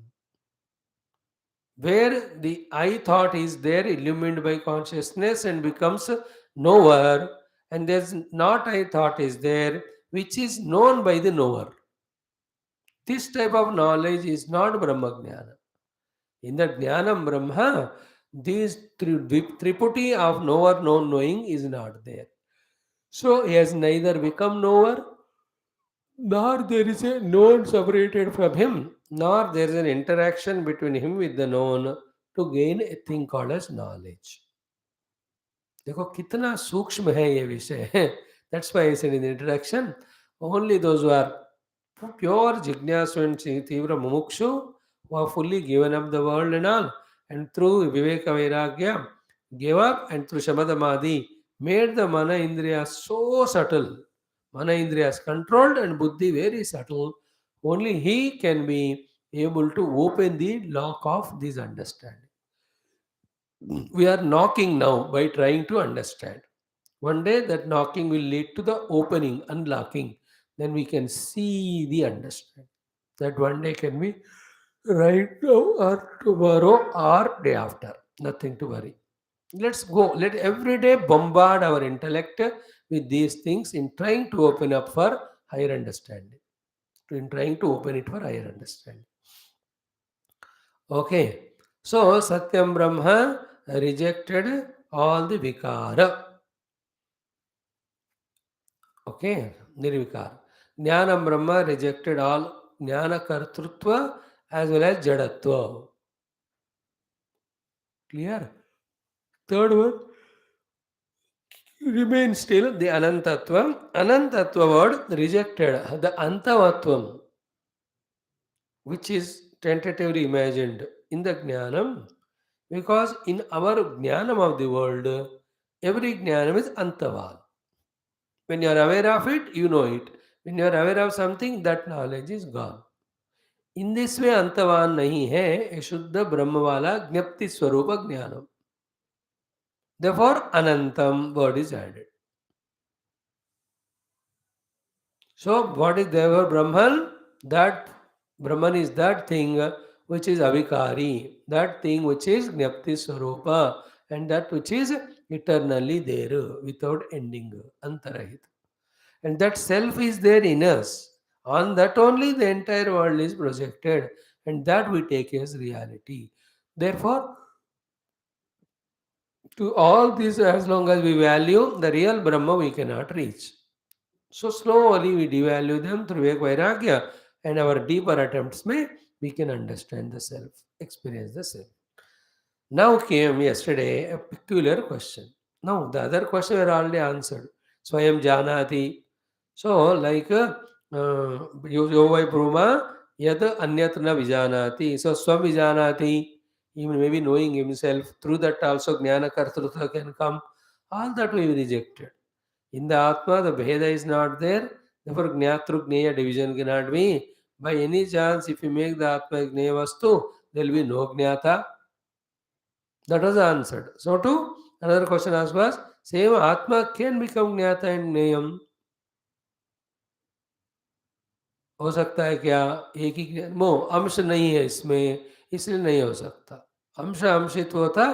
Where the I thought is there, illumined by consciousness and becomes knower, and there's not I thought is there, which is known by the knower. This type of knowledge is not Brahma Jnana. In the Jnanam Brahma, these triputi of knower, known, knowing is not there. So he has neither become knower, nor there is a known separated from him, nor there is an interaction between him with the known to gain a thing called as knowledge. देखो कितना सूक्ष्म है ये विषय. That's why I said in the introduction, only those who are pure jignasu and tivra mumukshu, who have fully given up the world and all, and through viveka vairagya gave up, and through shamadamadi made the mana indriya so subtle. Mana indriyas controlled and buddhi very subtle. Only he can be able to open the lock of this understanding. We are knocking now by trying to understand. One day that knocking will lead to the opening, unlocking. Then we can see the understand. That one day can be right now or tomorrow or day after. Nothing to worry. Let's go. Let every day bombard our intellect with these things in trying to open up for higher understanding. In trying to open it for higher understanding. Okay. So Satyam Brahma rejected all the vikara. Okay, Nirvikar. Jnana Brahma rejected all Jnana Kartrutva as well as Jadatva. Clear? Third one remains still the Anantatva. Anantatva word rejected the Antavatvam, which is tentatively imagined in the Jnanam, because in our Jnanam of the world, every Jnanam is Antaval. When you are aware of it, you know it. When you are aware of something, that knowledge is gone. In this way अंतवान नहीं है ये शुद्ध ब्रह्म वाला ज्ञप्ति स्वरूप ज्ञानम. Therefore anantam word is added. So what is therefore Brahman? That Brahman is that thing which is avikari, that thing which is jnapti swarupa, and that which is eternally there without ending, antarahit. And that self is there in us. On that only the entire world is projected, and that we take as reality. Therefore, to all these, as long as we value the real Brahma, we cannot reach. So slowly we devalue them through Vairagya, and our deeper attempts may we can understand the self, experience the self. Now came yesterday a peculiar question. Now the other question were already answered. Swayam Janati. So like Yovai Brahma Yad Anyat Na Vijanati. So Swam Vijanati. Even maybe knowing himself, through that also Jnana Kartrutva can come. All that we rejected. In the Atma, the Bheda is not there. Therefore, Jnatru Jnaya division cannot be. By any chance, if you make the Atma Jnaya Vastu, there will be no Jnata. That was answered. So, too, another question asked was, same Atma can become Jnata and Jnayam. हो सकता है क्या? एक ही अंश नहीं है इसमें, इसलिए नहीं हो सकता. अंश अंशित्व होता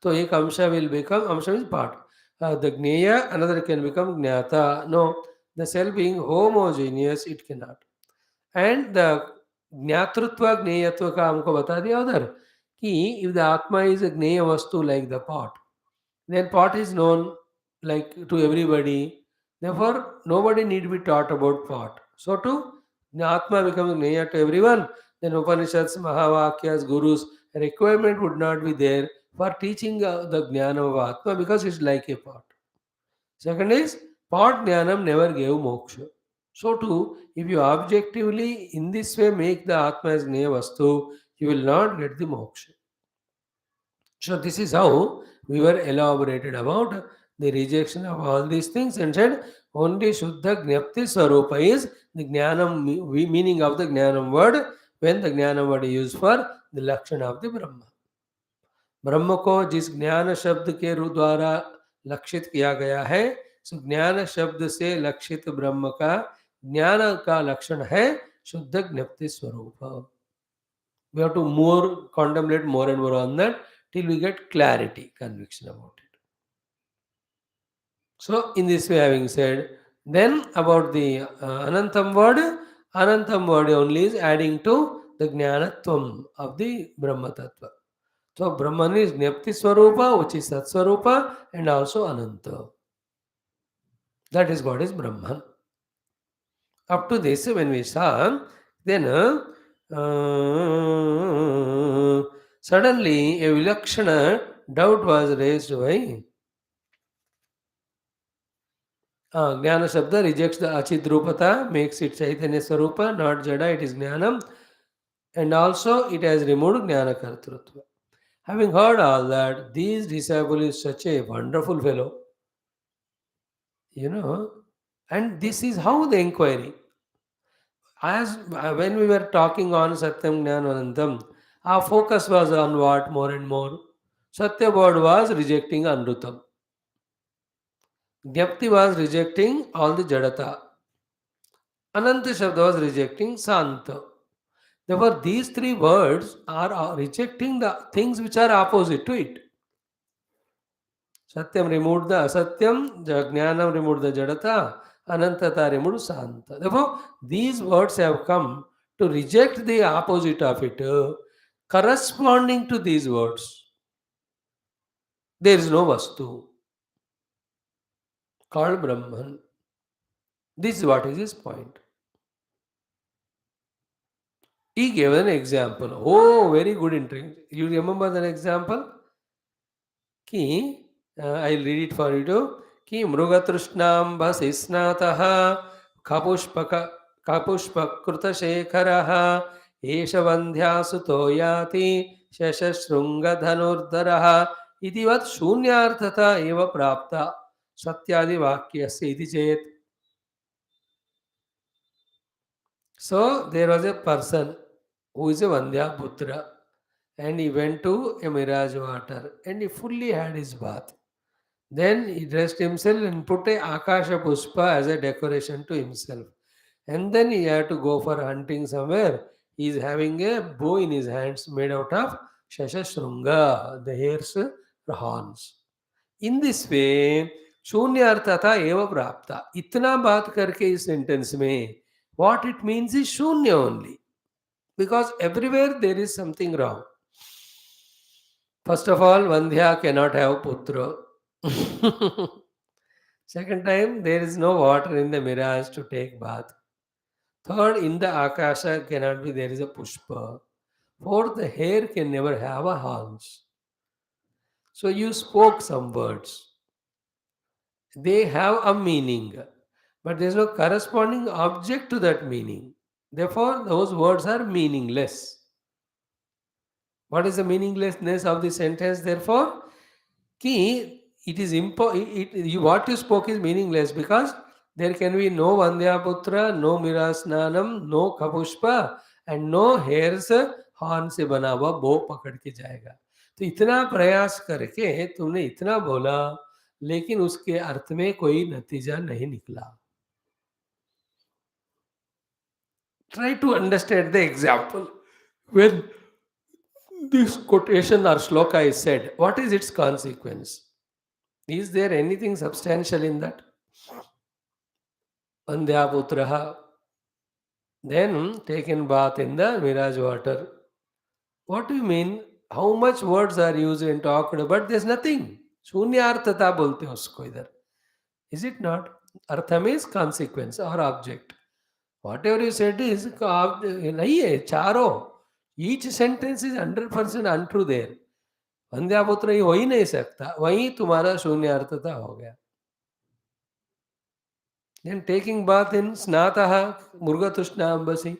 तो एक अंश विल बिकम अंश means part. The Jnaya, another can become Jnata. No, the self being homogeneous, it cannot. And the Jnatrutva, Jnayatva का हमको बता दिया उधर कि if the Atma is a Jnaya Vastu like the pot, then pot is known like to everybody. Therefore, nobody need to be taught about pot. So too, the Atma becomes Jnaya to everyone. Then Upanishads, Mahavakyas, Gurus, requirement would not be there for teaching the Jnana of Atma because it's like a pot. Second is, pot Jnanam never gave moksha. So too, if you objectively in this way make the Atma as Jnaya Vastu, you will not get the moksha. So this is how we were elaborated about the rejection of all these things and said only Shuddha Jnapti Swarupa is the Jnanam, meaning of the Jnanam word, when the Jnanam word is used for the Lakshana of the Brahma. ब्रह्म को जिस ज्ञान शब्द के द्वारा लक्षित किया गया है, सो ज्ञान शब्द से लक्षित ब्रह्म का ज्ञान का लक्षण है शुद्ध ज्ञप्ति स्वरूप. We have to more contemplate more and more on that till we get clarity, conviction about it. So, in this way, having said, then about the Anantham word only is adding to the Jnanatvam of the Brahma Tattva. So, Brahman is Nyapti Swarupa, which is Sat Swarupa, and also Ananta. That is what is Brahman. Up to this, when we saw, then suddenly a Vilakshana doubt was raised by Jnana Shabda rejects the Achidrupata, makes it Chaitanya Swarupa, not Jada, it is Jnanam, and also it has removed Jnana Kartrutva. Having heard all that, this disciple is such a wonderful fellow, you know, and this is how the inquiry. As when we were talking on Satyam Jnananandam, our focus was on what more and more? Satya word was rejecting Anrutam. Gyapti was rejecting all the Jadata. Ananta Shabda was rejecting Santa. Therefore, these three words are rejecting the things which are opposite to it. Satyam removed the Asatyam, Jnanam removed the Jadata, Anantata removed Santa. Therefore, these words have come to reject the opposite of it. Corresponding to these words, there is no Vastu called Brahman. This is what is his point. He gave an example. Oh, very good interest. You remember that example? Ki, I'll read it for you too. Ki mrugatrishnam vasisnatah kapushpakrutashekharah esha vandhyasuto yati shashashrungadhanurdharah itivat shunyarthata eva prapta satyadi vakyasya iti chet. So there was a person who is a Vandhya Putra, and he went to a mirage water and he fully had his bath. Then he dressed himself and put a Akasha Pushpa as a decoration to himself. And then he had to go for hunting somewhere. He is having a bow in his hands made out of Shashashrunga, the hare's horns. In this way, शून्यार्थ था एव प्राप्ता. इतना बात करके इस sentence में what it means is शून्य only, because everywhere there is something wrong. First of all, Vandhya cannot have putra. Second time, there is no water in the mirage to take bath. Third, in the Akasha cannot be, there is a Pushpa. Fourth, the hair can never have a horns. So you spoke some words. They have a meaning, but there is no corresponding object to that meaning. Therefore, those words are meaningless. What is the meaninglessness of the sentence? Therefore, ki it is what you spoke is meaningless, because there can be no Vandhyaputra, no Mirasnanam, no Kapushpa, and no hairs horn से बना हुआ बो पकड़ के जाएगा. तो इतना प्रयास करके तुमने इतना बोला, लेकिन उसके अर्थ में कोई नतीजा नहीं निकला. Try to understand the example. When this quotation or shloka is said, what is its consequence? Is there anything substantial in that? Vandhyaputraha, then taken bath in the mirage water. What do you mean? How much words are used and talked about? But there's nothing. शून्यार्थता बोलते हैं उसको इधर. Is it not? Artha means consequence or object. Whatever you said is नहीं है चारों. Each sentence is 100% untrue there. वंध्यापुत्र ये हो ही नहीं सकता, वहीं तुम्हारा शून्यार्थता हो गया. Then taking bath in snataha murgatushna ambasi.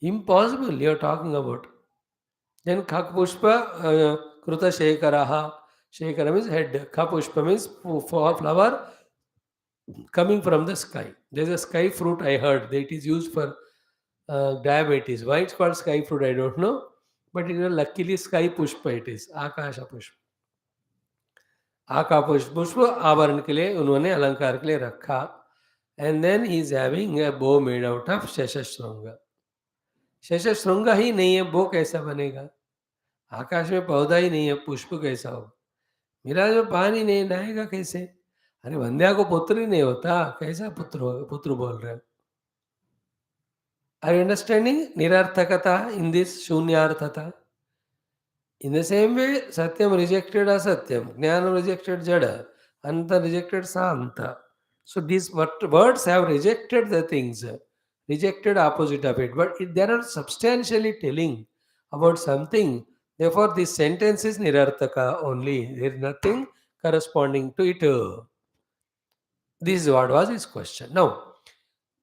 Impossible you are talking about. Then Kapushpa Kruta Shekaraha. Shekara means head. Kapushpa means flower coming from the sky. There is a sky fruit I heard that it is used for diabetes. Why it's called sky fruit I don't know. But luckily sky pushpa it is. Akasha pushpa. आका पुष्प आवरण के लिए उन्होंने अलंकार के लिए रखा. And then he is having a bow made out of शशश्रृंग. शशश्रृंग ही नहीं है, बो कैसा बनेगा? आकाश में पौधा ही नहीं है, पुष्प कैसा हो? मिराज में पानी नहीं, नहाएगा कैसे? अरे वंध्या को पुत्र ही नहीं होता, कैसा पुत्र हो, पुत्र बोल रहे हो? Are you understanding nirarthakata in this shunyarthata? In the same way, Satyam rejected Asatyam, Jnana rejected Jada, Anta rejected Santa. So these words have rejected the things, rejected opposite of it, but they are substantially telling about something. Therefore, this sentence is nirarthaka only. There is nothing corresponding to it. This is what was his question. Now,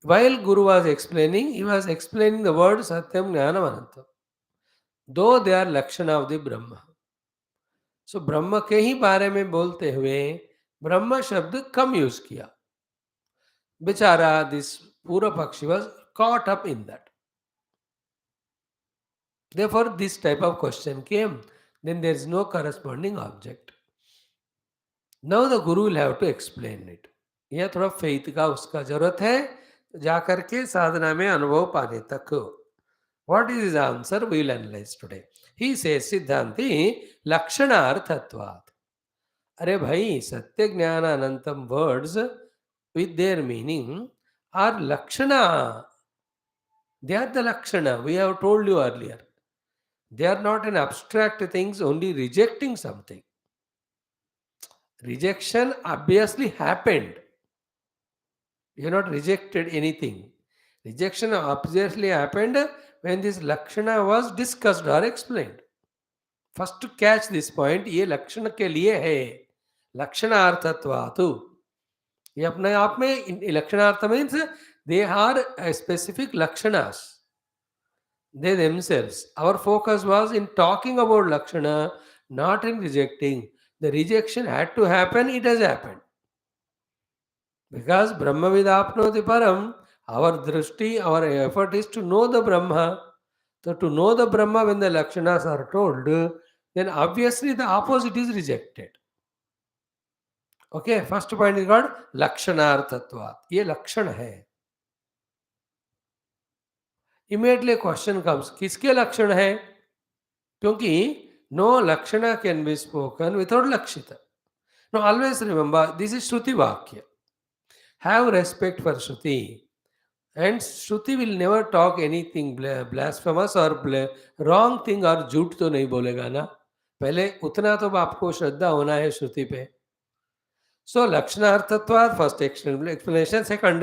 while Guru was explaining, he was explaining the word Satyam Jnanam Anantam. Though they are Lakshana of the Brahma. सो ब्रह्म के ही बारे में बोलते हुए ब्रह्म शब्द कम use किया. बेचारा this पूर्व पक्षी was caught up in that. Therefore, this type of question came. Then there is no corresponding object. Now the Guru will have to explain it. यह थोड़ा फेथ का उसका जरूरत है जाकर के साधना में अनुभव पाने तक. What is his answer? We will analyze today. He says, सिद्धांति लक्षणार्थत्वात्. अरे भाई, सत्य ज्ञान अनंतम words with their meaning are lakshana. They are the lakshana. We have told you earlier. They are not an abstract things only rejecting something. Rejection obviously happened. You have not rejected anything. Rejection obviously happened when this lakshana was discussed or explained. First to catch this point, ये लक्षण के लिए है. लक्षणार्थत्वातु. ये अपने आप में लक्षणार्थ मीन्स दे आर स्पेसिफिक लक्षणास. They themselves. Our focus was in talking about lakshana, not in rejecting. The rejection had to happen, it has happened. Because Brahma vidapnoti param, our drishti, our effort is to know the Brahma. So to know the Brahma when the lakshanas are told, then obviously the opposite is rejected. Okay, first point is called lakshanarthatvat. ये लक्षण है. Immediately question comes, किसके लक्षण है? क्योंकि no lakshana can be spoken without lakshita. Now always remember, this is Shruti Vakya. Have respect for Shruti. And Shruti will never talk anything blasphemous or wrong thing or झूठ तो नहीं बोलेगा ना. पहले उतना तो आपको श्रद्धा होना है श्रुति पे. So Lakshanarthatvat, first explanation. Second,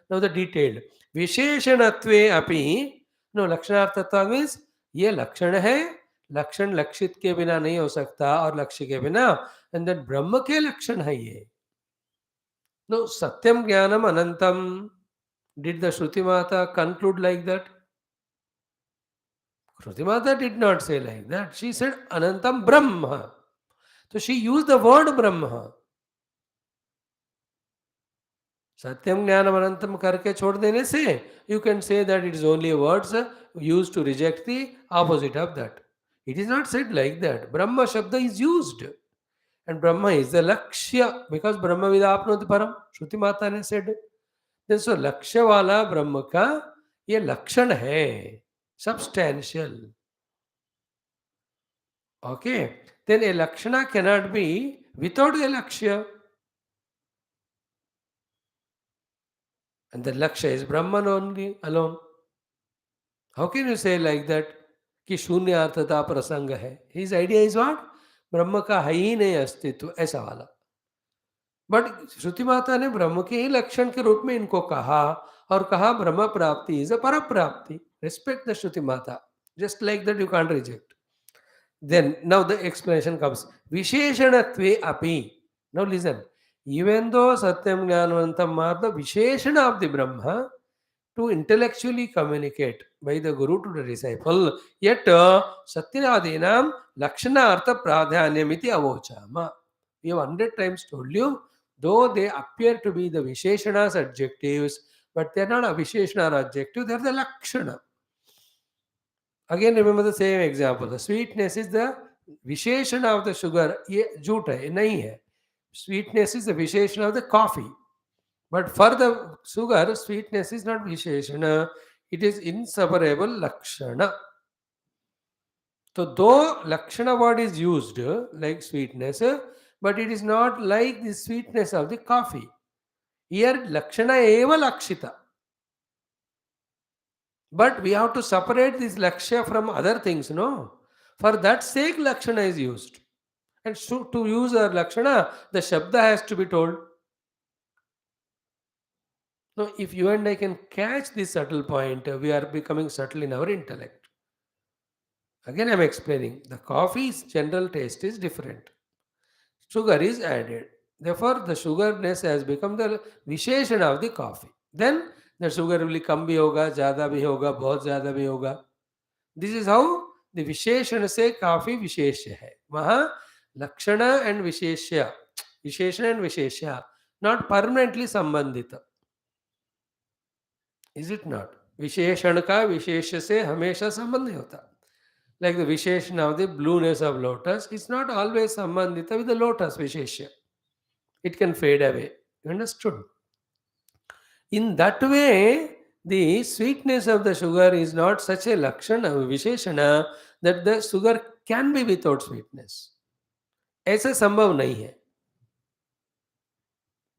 now the detailed. विशेषणत्वे अपि. No, लक्षणार्थत्व means ये लक्षण है. लक्षण लक्षित के बिना नहीं हो सकता और लक्ष्य के बिना. And then ब्रह्म के लक्षण है ये. No, सत्यम ज्ञानम अनंतम. Did the Shruti Mata conclude like that? Shruti Mata did not say like that. She said Anantam Brahma. So she used the word Brahma. सत्यम ज्ञानम अनंतम करके छोड़ देने से you can say that it is only words used to reject the opposite of that. It is not said like that. Brahma shabda is used and Brahma is the lakshya because Brahma विदाप्नोति परम. श्रुति माता ने said. सो लक्ष्य वाला ब्रह्म का ये लक्षण है, सब्सटैंशियल. ओके, देन ए लक्षण कैनॉट बी विदाउट ए लक्ष्य. And the Lakshya is Brahman only, alone. How can you say like that? कि शून्य अर्थता प्रसंग है. His idea is what? ब्रह्म का है ही नहीं अस्तित्व, ऐसा वाला. बट श्रुति माता ने ब्रह्म के ही लक्षण के रूप में इनको कहा और कहा ब्रह्म प्राप्ति इज अ पर प्राप्ति. Respect the Shruti Mata. Just like that you can't reject. Then now the explanation comes. Visheshanatve api. Now listen. Even though Satyam Jnanavantam are the Visheshana of the Brahma to intellectually communicate by the Guru to the disciple, yet Satyadinam Lakshana Artha Pradhanyamiti Avochama. We have 100 times told you, though they appear to be the Visheshanas adjectives, but they are not a Visheshana or adjective, they are the Lakshana. Again, remember the same example. The sweetness is the Visheshana of the sugar. ये झूठ है, नहीं है. Sweetness is the Visheshana of the coffee. But for the sugar, sweetness is not Visheshana. It is inseparable Lakshana. So though Lakshana word is used like sweetness, But it is not like the sweetness of the coffee. Here, Lakshana eva Lakshita. But we have to separate this Lakshya from other things, no? For that sake, Lakshana is used. And so to use our Lakshana, the Shabda has to be told. Now, if you and I can catch this subtle point, we are becoming subtle in our intellect. Again, I am explaining. The coffee's general taste is different. Sugar is added. Therefore, the sugarness has become the Visheshana of the coffee. Then the sugar will come bhi hoga, zyada bhi hoga, bahut zyada bhi hoga. This is how the Visheshana se काफी विशेष है. वहाँ लक्षण and विशेष्य, विशेषण and विशेष्य not permanently संबंधित. Is it not? विशेषण का विशेष से हमेशा संबंध नहीं होता. Like the Visheshana of the blueness of lotus is not always sambandhita with the lotus Visheshya. It can fade away. You understood? In that way, the sweetness of the sugar is not such a lakshana, Visheshana, that the sugar can be without sweetness. ऐसा संभव नहीं है.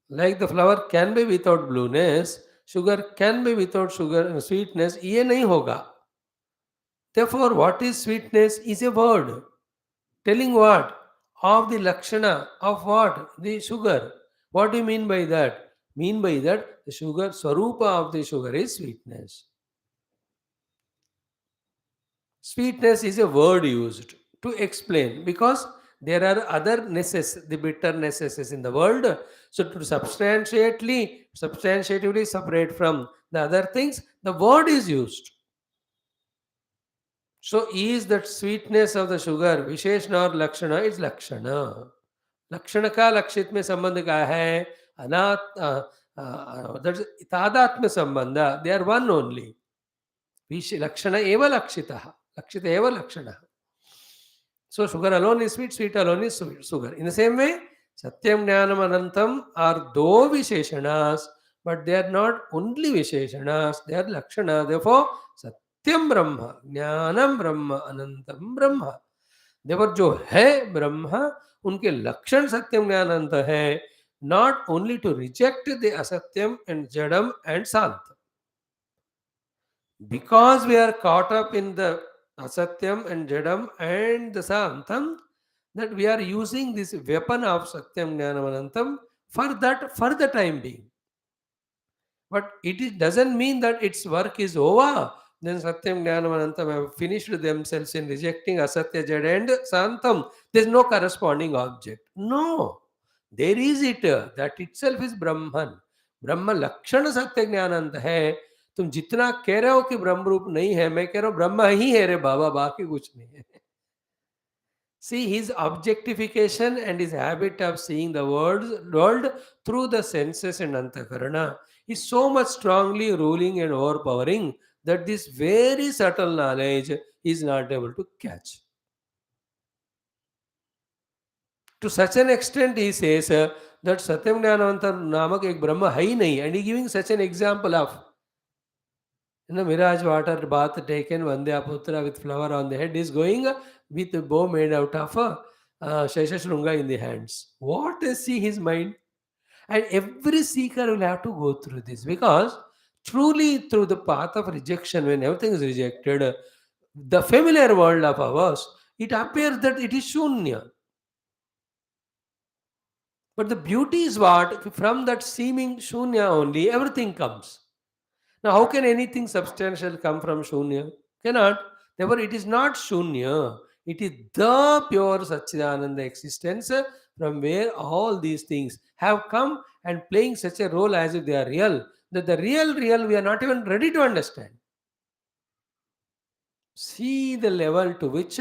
Like the flower can be without blueness, sugar can be without sugar sweetness. ये नहीं होगा. Therefore, what is sweetness is a word telling what? Of the lakshana of what? The sugar. What do you mean by that? Mean by that the sugar, swarupa of the sugar is sweetness. Sweetness is a word used to explain because there are other the bitternesses in the world. So to substantiatively separate from the other things, the word is used. So is that sweetness of the sugar Visheshana or Lakshana? It's Lakshana. Lakshana का लक्षित में संबंध क्या है? That's तादात्म्य संबंध. They are one only. Lakshana eva lakshitaha. Lakshita eva lakshana. So sugar alone is sweet, sweet alone is sweet, sugar. In the same way, Satyam, Jnanam, Anantham are though Visheshanas, but they are not only Visheshanas, they are Lakshana. Therefore, Satyam Brahma, Jnanam Brahma, Anantham Brahma. Therefore, जो है ब्रह्मा उनके लक्षण सत्यम ज्ञान अनंत है. Not only to reject the asatyam and jadam and sant. Because we are caught up in the asatyam and jadam and the santam, that we are using this weapon of satyam jnanam anantam for the time being. But doesn't mean that its work is over. Then satyam jnanam anantam have finished themselves in rejecting asatya jada and santam. There is no corresponding object. No, there is it. That itself is Brahman. ब्रह्म लक्षण सत्य ज्ञानंत है. तुम जितना कह रहे हो कि ब्रह्म रूप नहीं है, मैं कह रहा हूं ब्रह्म ही है रे बाबा, बाकी कुछ नहीं है. See, his objectification and his habit of seeing the world through the senses and antakarana is so much strongly ruling and overpowering that this very subtle knowledge is not able to catch. To such an extent, he says that Satyam Jnanavantam namak ek Brahma hai nahi, and he giving such an example of mirage water bath taken, Vandyaputra with flower on the head is going with a bow made out of Sheshashrunga in the hands. What is see his mind? And every seeker will have to go through this because truly through the path of rejection, when everything is rejected, the familiar world of ours, it appears that it is Shunya. But the beauty is what? From that seeming Shunya only, everything comes. Now, how can anything substantial come from Shunya? Cannot. Therefore, it is not Shunya. It is the pure Satchidananda existence from where all these things have come and playing such a role as if they are real, that the real we are not even ready to understand. See the level to which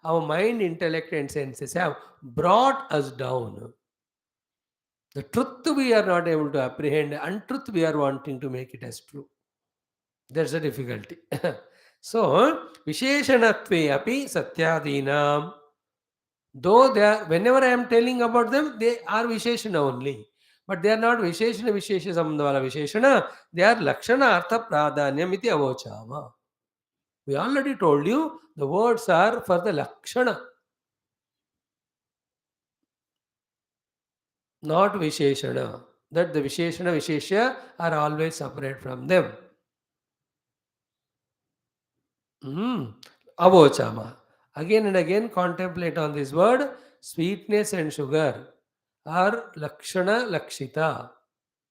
our mind, intellect and senses have brought us down. The truth we are not able to apprehend, untruth we are wanting to make it as true. That's the difficulty. So, Visheshanatve api Satyadinam. Though they are, whenever I am telling about them, they are Visheshana only. But they are not Visheshana Sambandhavala Visheshana. They are Lakshana Artha Pradhanyam iti avochama. We already told you the words are for the Lakshana. not Visheshana. That the Visheshana, Visheshya are always separate from them. Mm. Avochama. Again and again contemplate on this word. Sweetness and sugar are Lakshana Lakshita.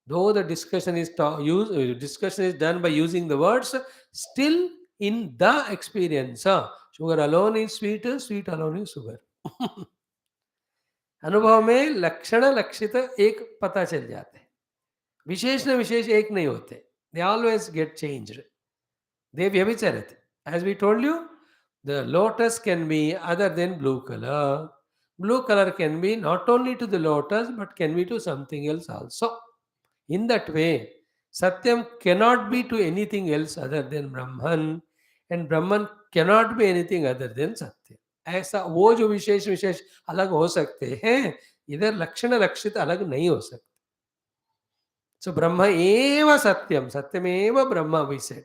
Though the discussion is done by using the words, still in the experience, sugar alone is sweet, sweet alone is sugar. अनुभव में लक्षण लक्षित एक पता चल जाते हैं, विशेष न विशेष एक नहीं होते, they always get changed, they व्यभिचरित. As we told you, the lotus can be other than blue color. Blue color can be not only to the lotus but can be to something else also. In that way, Satyam cannot be to anything else other than Brahman, and Brahman cannot be anything other than Satya. ऐसा वो जो विशेष विशेष अलग हो सकते हैं, इधर लक्षण लक्षित अलग नहीं हो सकते. सो ब्रह्म एव सत्यम, सत्यमेव ब्रह्म वी सेड.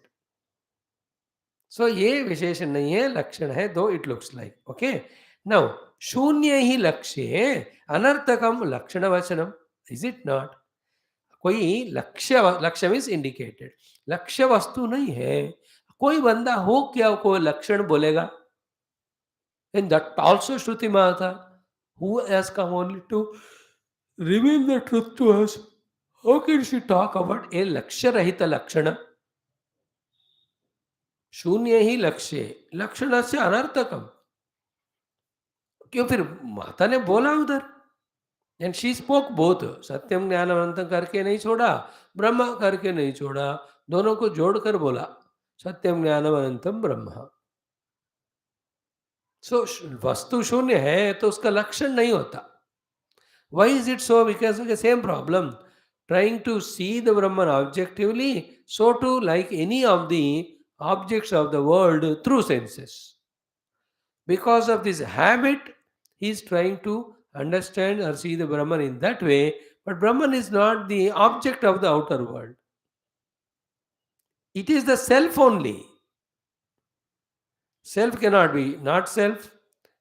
सो ये विशेषण नहीं है, लक्षण है, दो it looks like. Okay, now शून्य ही लक्ष्य अनर्थकम लक्षण वचनम, इज इट नॉट? कोई लक्ष्य मीन्स इंडिकेटेड, लक्ष्य वस्तु नहीं है, कोई बंदा हो क्या कोई लक्षण बोलेगा? एंड दैट आल्सो श्रुति माता who has come only to reveal the truth to us, how can she talk about a लक्ष्य रहित लक्षण? शून्य ही लक्ष्य, लक्षण से अनर्थकम. क्यों फिर माता ने बोला उधर, एंड शी स्पोक बोथ, सत्यम ज्ञानम अनंतम करके नहीं छोड़ा, ब्रह्म करके नहीं छोड़ा, दोनों को जोड़कर बोला सत्यम ज्ञानम अनंतम ब्रह्म. सो वस्तु शून्य है तो उसका लक्षण नहीं होता. Why is it so? Because the same problem, trying to see the Brahman objectively, so too like any of the objects of the world through senses. Because of this habit, he is trying to understand or see the Brahman in that way, but Brahman is not the object of the outer world. It is the self only. Self cannot be not self.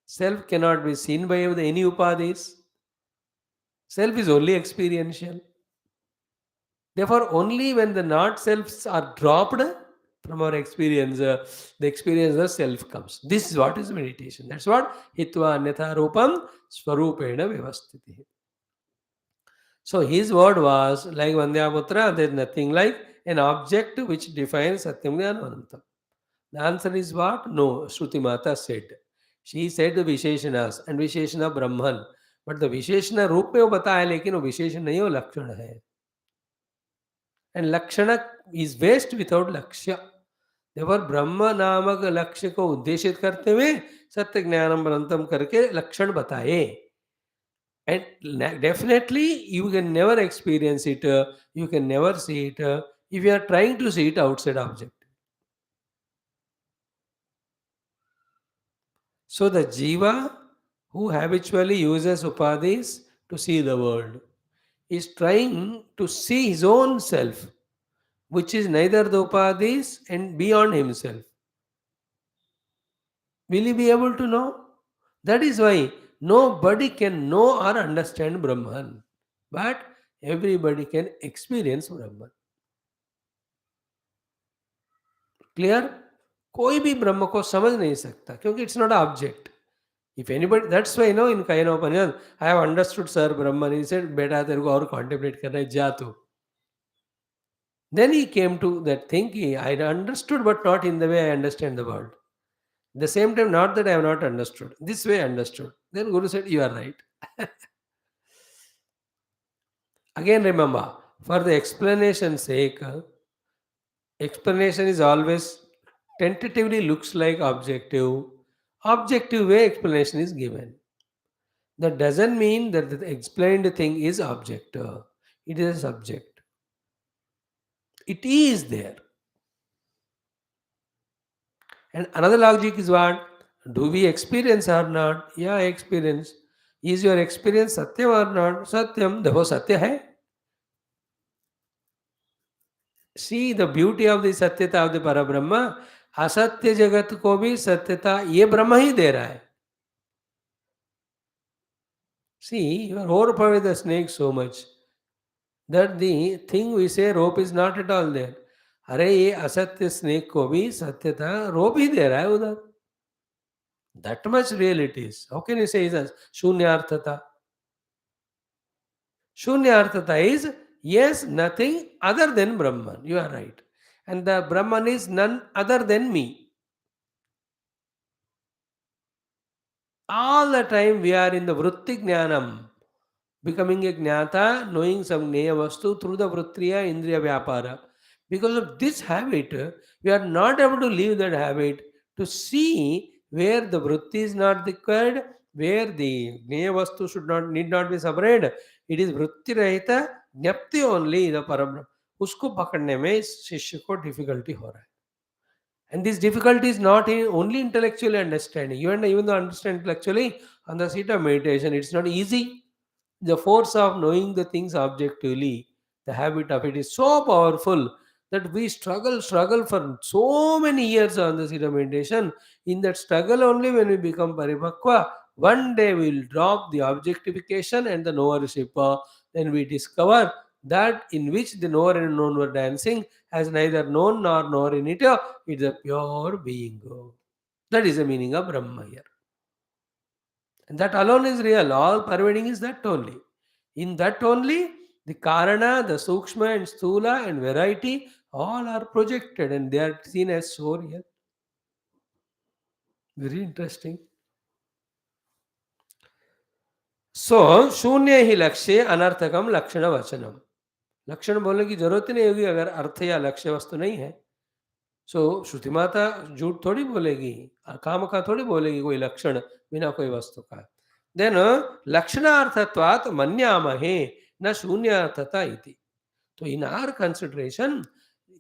Self cannot be seen by any upadhis. Self is only experiential. Therefore, only when the not selves are dropped from our experience, the experience of self comes. This is what is meditation. That's what hitva anyatha rupam swarupena vyavastiti. So his word was like Vandyaputra, there is nothing like an object which defines Satyam Jnanam Anantam. The answer is what? No, Shruti Mata said. She said the Visheshanas and Visheshana Brahman. But the Visheshana रूप में वो बताया, लेकिन वो विशेषण नहीं, वो लक्षण है. And lakshana is waste without lakshya. Therefore ब्रह्म नामक लक्ष्य को उद्देशित करते हुए सत्य ज्ञानम अनंतम करके लक्षण बताए. And definitely you can never experience it, you can never see it if you are trying to see it outside object. So the jiva who habitually uses upadhis to see the world is trying to see his own self, which is neither the upadhis and beyond himself. Will he be able to know? That is why nobody can know or understand Brahman, but everybody can experience Brahman. Clear? कोई भी ब्रह्म को समझ नहीं सकता क्योंकि it's not object. If anybody, that's why in Kayana Upanishad, I have understood Sir Brahman. He said, "Beta, तेरे को और contemplate करना है, जा तू." Then he came to that thinking, I understood, but not in the way I understand the world. At the same time, not that I have not understood. This way I understood. Then Guru said, "You are right." Again, remember, for the explanation's sake, explanation is always tentatively looks like objective. Objective way explanation is given. That doesn't mean that the explained thing is object. It is a subject. It is there. And another logic is what? Do we experience or not? Yeah, experience. Is your experience satyam or not? Satyam. Therefore, satya hai. See the beauty of the satyata of the Parabrahma. असत्य जगत को भी सत्यता ये ब्रह्म ही दे रहा है. See, you are overpowered with the snake so much that the thing we say rope is not at all there. अरे ये असत्य स्नेक को भी सत्य था, रोप ही दे रहा है उधर. That much real it is. How can you say is shunyarthata? Shunyarthata is yes, nothing other than Brahman. You are right. And the Brahman is none other than me. All the time we are in the vritti jnanam, becoming a jnata, knowing some jnaya vastu through the vrittiya indriya vyapara. Because of this habit, we are not able to leave that habit to see where the vritti is not required, where the jnaya vastu should not need not be separated. It is vritti rahita jnapti only the param. उसको पकड़ने में इस शिष्य को difficulty हो रहा है. And this difficulty is not in only intellectually understanding. You and I, even though understand intellectually, on the seat of meditation, it's not easy. The force of knowing the things objectively, the habit of it is so powerful that we struggle for so many years on the seat of meditation. In that struggle only when we become paripakwa, one day we will drop the objectification and the knowership. Then we discover that in which the knower and unknown were dancing has neither known nor knower in it. It's a pure being. That is the meaning of Brahma here. And that alone is real. All pervading is that only. In that only, the Karana, the Sukshma and Sthula and variety, all are projected and they are seen as so real. Very interesting. So, शून्य ही लक्ष्य अनर्थकम लक्षण वचनम. लक्षण बोलने की जरूरत ही नहीं होगी अगर अर्थ या लक्ष्य वस्तु नहीं है. सो श्रुति माता झूठ थोड़ी बोलेगी, काम का थोड़ी बोलेगी कोई लक्षण बिना कोई वस्तु का. देन लक्षणार्थत्वात् मन्यामहे न शून्यार्थता इति. So in our consideration,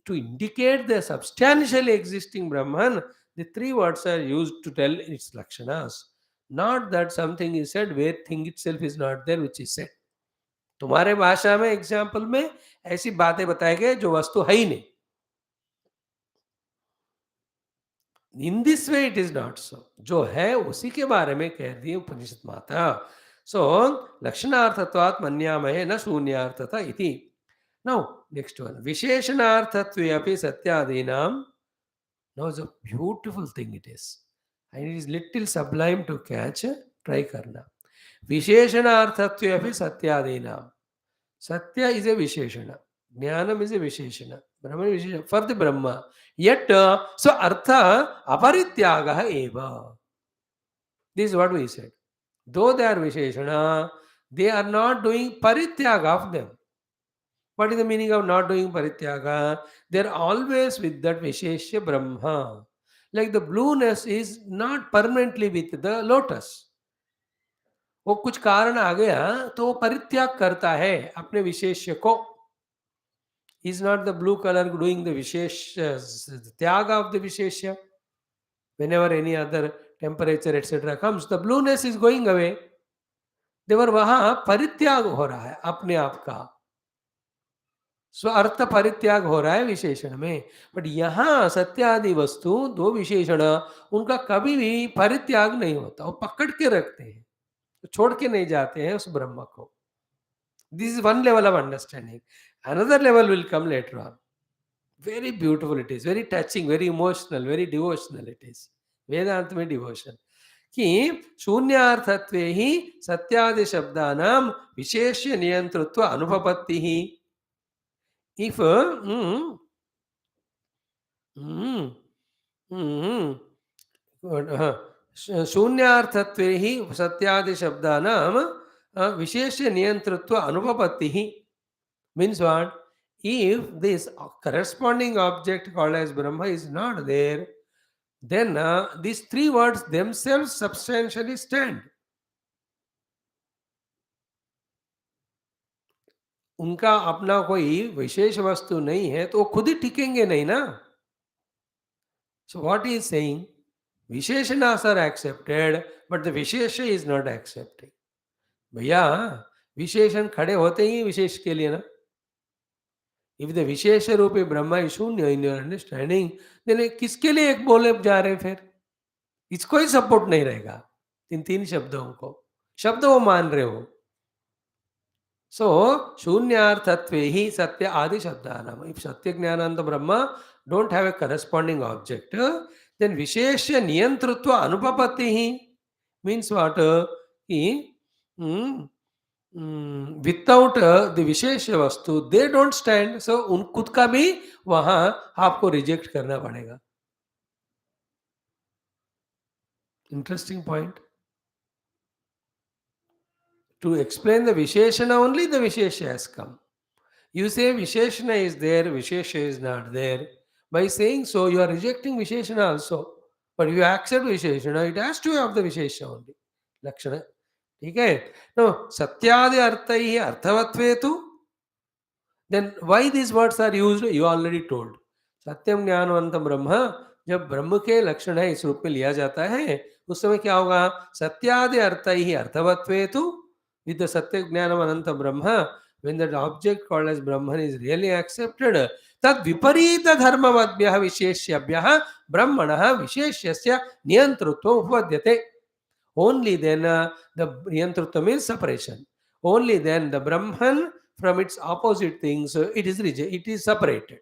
to indicate the substantially existing Brahman, the three words are used to tell its lakshanas. Not that something is said where thing itself is not there, which is said. तुम्हारे भाषा में example में ऐसी बातें बताए गए जो वस्तु है ही नहीं. In this way it is not so. जो है उसी के बारे में कह दी उपनिषद माता. So लक्षणार्थत्वात् मन्यामहे न शून्यार्थता इति. Now, next one. Visheshanarthatve satyadinam. Now, it's a beautiful thing it is. And it is little sublime to catch. Try karna. Visheshanarthatve satyadinam. Satya is a Visheshana. Jnanam is a Visheshana. Brahman is Visheshana. For the Brahma. Yet, so Artha aparityagaha eva. This is what we said. Though they are Visheshana, they are not doing parityaga of them. What is the meaning of not doing parityaga? They are always with that Visheshya Brahma. Like the blueness is not permanently with the lotus. वो कुछ कारण आ गया तो वो परित्याग करता है अपने विशेष्य को. Is not the blue color doing the Visheshya tyaga of the Visheshya? Whenever any other temperature etc. comes, the blueness is going away. देवर वहां परित्याग हो रहा है अपने आप का. स्व अर्थ परित्याग हो रहा है विशेषण में. बट यहाँ सत्यादि वस्तु दो विशेषण उनका कभी भी परित्याग नहीं होता. वो पकड़ के रखते हैं, तो छोड़ के नहीं जाते हैं उस ब्रह्म को. This is one level of understanding. Another level will come later on. Very beautiful it is, very touching, very emotional, very devotional it is. Vedanta में डिवोशन कि शून्यार्थत्व ही सत्यादि शब्दानां विशेष्य नियंतृत्व अनुपपत्ति ही. If शून्यार्थत्वे ही सत्यादि शब्दानां विशेष्य नियंतृत्व अनुपपत्ति ही means what? If this corresponding object called as Brahma is not there, then these three words themselves substantially stand. उनका अपना कोई विशेष वस्तु नहीं है तो वो खुद ही टिकेंगे नहीं ना. So what is saying? विशेषणास आर एक्सेप्टेड बट द विशेष इज नॉट एक्सेप्टेड. भैया विशेषण खड़े होते ही विशेष के लिए ना. इफ द विशेष रूपी ब्रह्मा इज शून्य इन योर अंडरस्टैंडिंग, देन किसके लिए एक बोले जा रहे हैं फिर? इसको ही सपोर्ट नहीं रहेगा. इन तीन शब्दों को शब्द वो मान रहे हो. So, Shunyarthatvehi Satya Adi Shabdanam. If Satya Jnananta Brahma don't have a corresponding object, then Vishesha Niyantrutva Anupapatihi means what? He, mm, without the विशेष वस्तु दे डोंट स्टैंड. सो उन खुद का भी वहां आपको रिजेक्ट करना पड़ेगा. Interesting point. To explain the विशेषण ओनली द विशेष has come. You say Visheshana is there, Vishesha is not there. By saying so, you are rejecting Visheshana also. But if you accept Visheshana, it has to have the Vishesha only. Lakshana. Okay? No, Satyadi Arthaihi Arthavatvetu. Then why these words are used? You already told. सत्यम ज्ञानवंतम ब्रह्म. जब ब्रह्म के लक्षण है इस रूप में लिया जाता है उस समय क्या होगा? सत्यादि अर्थ ही अर्थवत्वेतु विद सत्य ज्ञानम अनंत ब्रह्म. When that object called as Brahman is really accepted, tad viparita dharmavadvyah visheshyabhyah brahmanah visheshyasya niyantrutvam upadyate. Only then the niyantrutvam means separation. Only then the Brahman from its opposite things it is separated.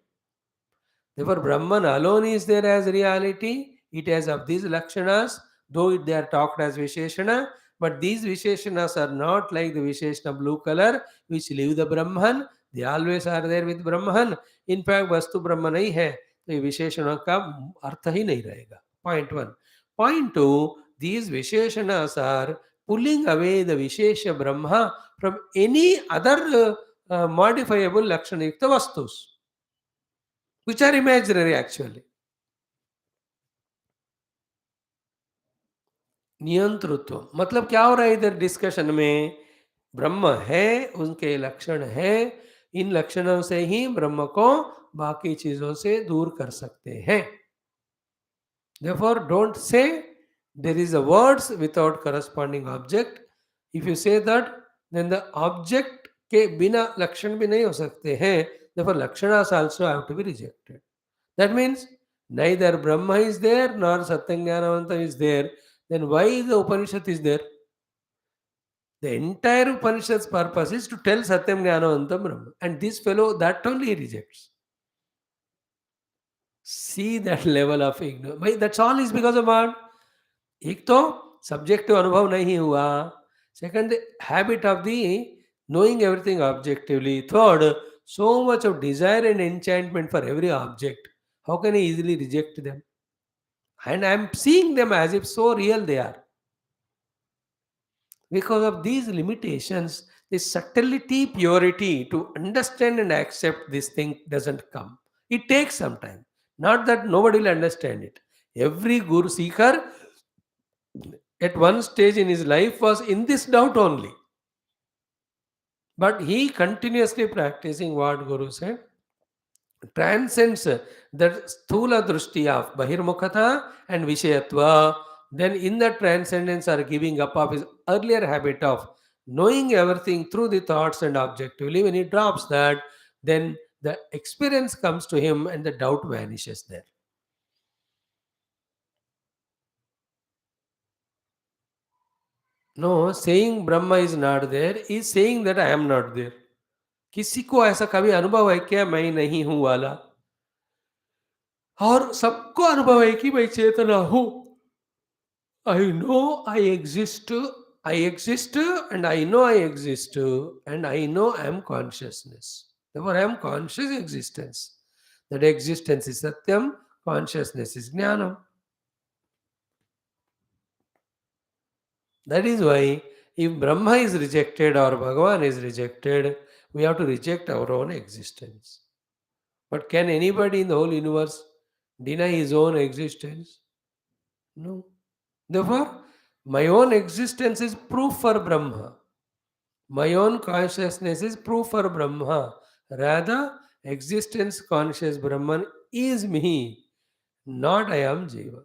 Therefore, Brahman alone is there as reality. It has of these lakshanas, though they are talked as Visheshana, but these Visheshanas are not like the Visheshana blue color, which leave the Brahman. They always are there with Brahman. In fact, Vastu Brahman nahi hai, तो ये विशेषणों का अर्थ ही नहीं रहेगा. Point 1. Point 2. These Visheshanas are pulling away the Vishesha Brahma from any other modifiable Lakshana Yukta Vastus, which are imaginary actually. नियंत्रत्व मतलब क्या हो रहा है इधर डिस्कशन में? ब्रह्म है, उनके लक्षण है, इन लक्षणों से ही ब्रह्म को बाकी चीजों से दूर कर सकते हैं. Therefore, don't say there is a words without corresponding object. If you say that, then the object के बिना लक्षण भी नहीं हो सकते हैं. Therefore, lakshanas also have to be rejected. That means neither Brahma is there nor Satyam is there. Then why the Upanishad is there? The entire Upanishad's purpose is to tell Satyam Jnanavantam Brahma. And this fellow, that only he rejects. See that level of ignorance. That's all is because of what? एक तो subjective अनुभव नहीं हुआ. Second, the habit of the knowing everything objectively. Third, so much of desire and enchantment for every object. How can he easily reject them? And I am seeing them as if so real they are. Because of these limitations, the subtlety, purity to understand and accept this thing doesn't come. It takes some time. Not that nobody will understand it. Every guru seeker at one stage in his life was in this doubt only. But he continuously practicing what Guru said transcends the sthula drushti of bahirmukhata and vishayatva. Then in that transcendence are giving up of his earlier habit of knowing everything through the thoughts and objectively. When he drops that, then the experience comes to him and the doubt vanishes there. No, saying Brahma is not there is saying that I am not there. किसी को ऐसा कभी अनुभव है क्या मैं नहीं हूं वाला? और सबको अनुभव है कि मैं चेतना हूं. I know I exist, and I know I exist, and I know I am consciousness. Therefore, I am conscious existence. That existence is Satyam, consciousness is Jnanam. That is why if Brahma is rejected or Bhagavan is rejected, we have to reject our own existence. But can anybody in the whole universe deny his own existence? No. Therefore, my own existence is proof for Brahma. My own consciousness is proof for Brahma. Rather, existence conscious Brahman is me, not I am Jiva.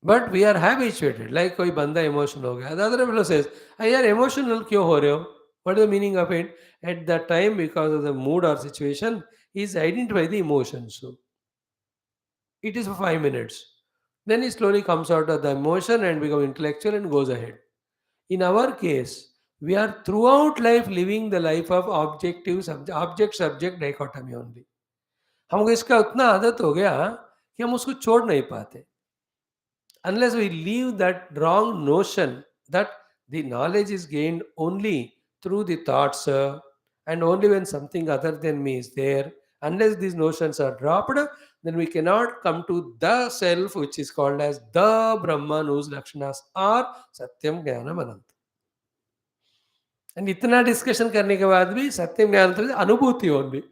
But we are habituated, like कोई बंदा emotional हो गया. The other fellow says, यार emotional क्यों हो रहे हो? What is the meaning of it? At that time, because of the mood or situation, he is identified the emotions. So it is for 5 minutes. Then he slowly comes out of the emotion and becomes intellectual and goes ahead. In our case, we are throughout life living the life of object subject dichotomy only. हमको इसका उतना आदत हो गया कि हम उसको छोड़ नहीं पाते. Unless we leave that wrong notion that the knowledge is gained only through the thoughts and only when something other than me is there, unless these notions are dropped, then we cannot come to the self which is called as the Brahman whose Lakshanas are Satyam Jnanam Anantam. And इतना discussion करने के बाद भी सत्यम ज्ञान तो अनुभूति only.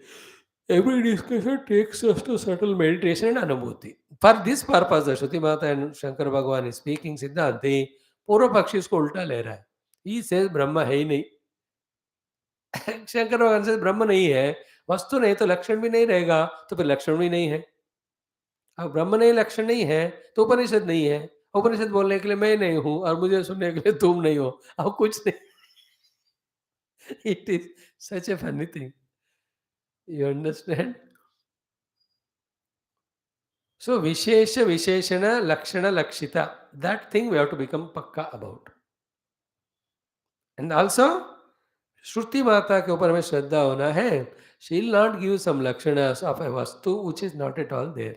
Every discussion takes us to subtle meditation and anubhuti. For this purpose, the Shruti Mata and Shankara Bhagavan is speaking Siddhanti, पूर्व पक्षी इसको उल्टा ले रहा है. He says ब्रह्म है ही नहीं. शंकर भगवान से ब्रह्म नहीं है, वस्तु नहीं तो लक्षण भी नहीं रहेगा, तो फिर लक्षण भी नहीं है. अब ब्रह्म नहीं लक्षण नहीं है तो उपनिषद नहीं है. उपनिषद बोलने के लिए मैं नहीं हूं और मुझे सुनने के लिए तुम नहीं हो. अब कुछ नहीं. It is such a funny thing. You understand? So, Vishesha, Visheshana, Lakshana, Lakshita. That thing we have to become pakka about. And also, Shruti Mata के ऊपर हमें श्रद्धा होना है. She will not give some lakshanas of a vastu which is not at all there.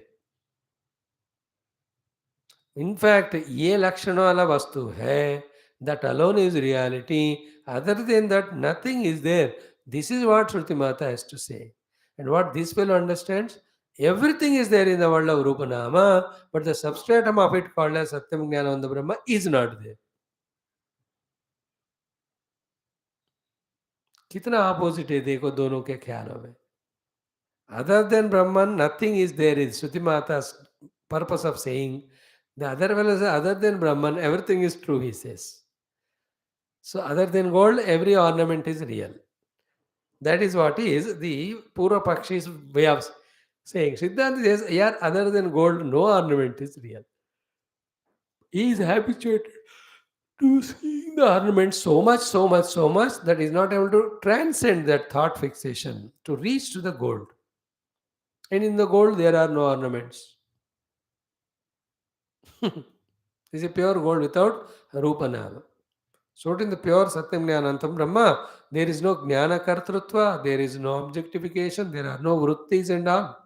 In fact, ये लक्षण वाला वस्तु है, that alone is reality. Other than that, nothing is there. This is what Shruti Mata has to say. And what this fellow understands, everything is there in the world of Rupa Nama, but the substratum of it called as Satyam Jnanam Brahma is not there. कितना opposite है देखो दोनों के ख्यालों में. Other than Brahman, nothing is there. Is Shruti Mata's purpose of saying. The other fellow says, other than Brahman, everything is true, he says. So, other than gold, every ornament is real. That is what is the Purva Pakshi's way of saying. Siddhanta says, yeah, other than gold, no ornament is real. He is habituated to seeing the ornament so much that he is not able to transcend that thought fixation to reach to the gold. And in the gold, there are no ornaments. This is pure gold without Rupa Nama. So in the pure Satyam Jnanantam Brahma, there is no Jnana Kartrutva, there is no objectification, there are no Vrittis and all.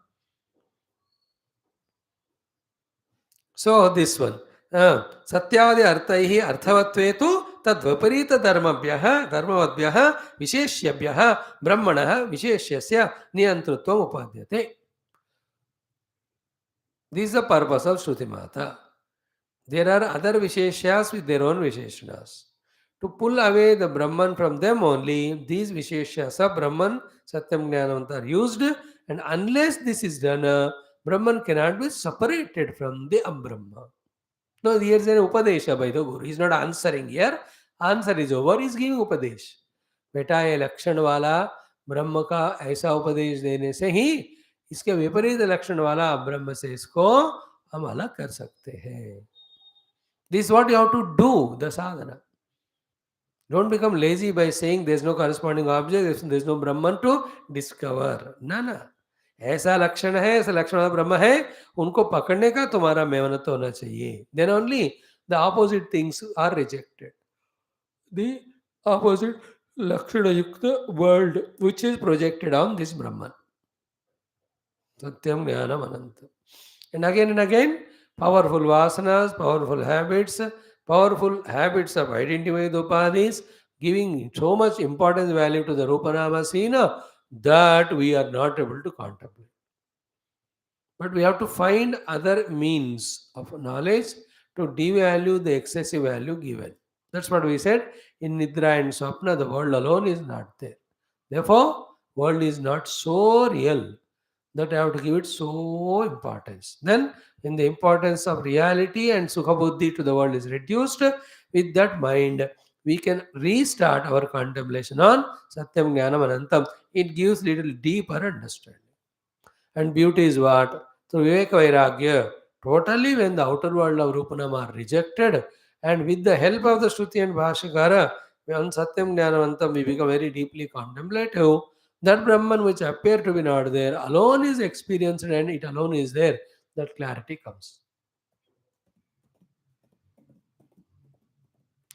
So this one. Satyavadi arthaihi arthavatvetu tadvaparita dharmavadbhyah visheshyabhyah brahmanah visheshyasya niyantrutvam upadyate. This is the purpose of Shruti Mata. There are other Visheshyas with their own Visheshnas. To pull away the Brahman from them only, these Visheshyas of Brahman, Satyam Jnanam are used, and unless this is done, Brahman cannot be separated from the Brahma. No, here is an Upadesha by the Guru. He is not answering here. Answer is over. He is giving Upadesh. बेटा ये लक्षण वाला ब्रह्म का ऐसा उपदेश देने से ही इसके विपरीत लक्षण वाला ब्रह्म से इसको हम अलग कर सकते हैं. This is what you have to do, the sadhana. Don't become lazy by saying there is no corresponding object, there is no Brahman to discover. ना ऐसा लक्षण है, ऐसा लक्षण वाला ब्रह्म है, उनको पकड़ने का तुम्हारा मेहनत होना चाहिए. Then only the opposite things are rejected. The opposite lakshana yukta world which is projected on this Brahman. Satyam Jnanam Anantham. And again, powerful vasanas, powerful habits of identifying the upadhis, giving so much importance value to the Rupanama Sina that we are not able to contemplate. But we have to find other means of knowledge to devalue the excessive value given. That's what we said. In Nidra and Swapna, the world alone is not there. Therefore, world is not so real that I have to give it so importance. Then, when the importance of reality and Sukha Buddhi to the world is reduced, with that mind, we can restart our contemplation on Satyam Jnanam Anantam. It gives little deeper understanding. And beauty is what? Through Viveka Vairagya, totally when the outer world of Rupanama are rejected, and with the help of the Shruti and Bhashyakara, on Satyam Jnanavantam we become very deeply contemplative. That Brahman which appear to be not there alone is experienced and it alone is there. That clarity comes.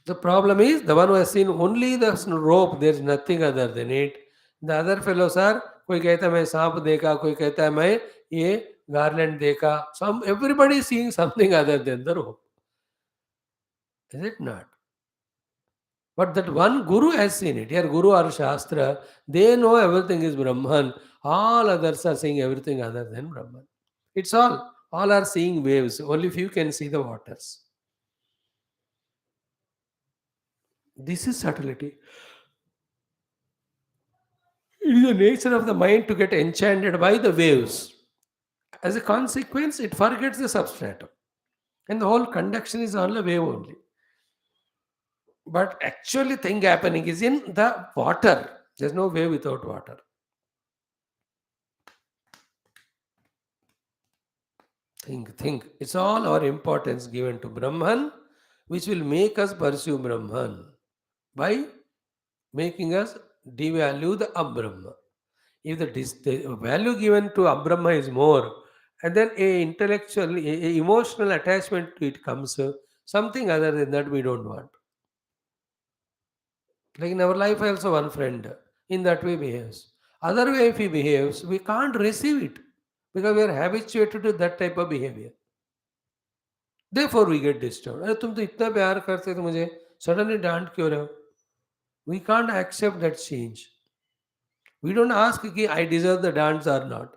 The problem is the one who has seen only the rope, there is nothing other than it. The other fellows are, कोई कहता है मैं सांप देखा, कोई कहता है मैं ये garland देखा. Some everybody is seeing something other than the rope. Is it not? But that one guru has seen it. Here, guru or shastra, they know everything is Brahman. All others are seeing everything other than Brahman. It's all. All are seeing waves. Only few can see the waters. This is subtlety. It is the nature of the mind to get enchanted by the waves. As a consequence, it forgets the substratum. And the whole conduction is on the wave only. But actually thing happening is in the water. There's no wave without water. Think. It's all our importance given to Brahman, which will make us pursue Brahman by making us devalue the Abrahma. If the value given to Abrahma is more, and then a intellectual, a emotional attachment to it comes, something other than that we don't want. Like in our life, also one friend in that way behaves. Other way if he behaves, we can't receive it because we are habituated to that type of behavior. Therefore we get disturbed. अरे तुम तो इतना प्यार करते तो मुझे suddenly डांट क्यों रहे हो? We can't accept that change. We don't ask कि I deserve the dance or not.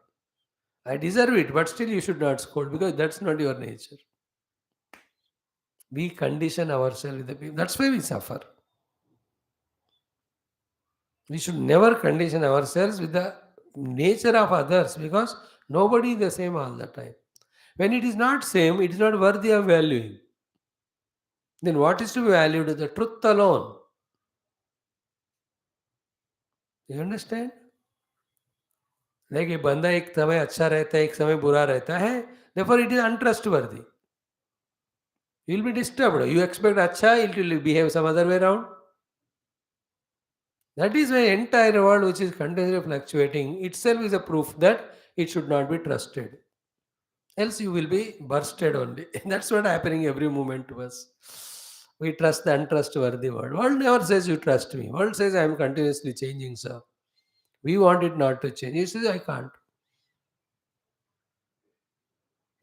I deserve it, but still you should not scold because that's not your nature. We condition ourselves with the people. That's why we suffer. We should never condition ourselves with the nature of others because nobody is the same all the time. When it is not same, it is not worthy of valuing. Then what is to be valued? The truth alone. You understand? Like a banda एक समय अच्छा रहता है, एक समय बुरा रहता है. Therefore, it is untrustworthy. You will be disturbed. You expect अच्छा, it will behave some other way around. That is why entire world which is continuously fluctuating itself is a proof that it should not be trusted. Else you will be bursted only. That's what happening every moment to us. We trust the untrustworthy world. World never says you trust me. World says I am continuously changing, sir. We want it not to change. He says I can't.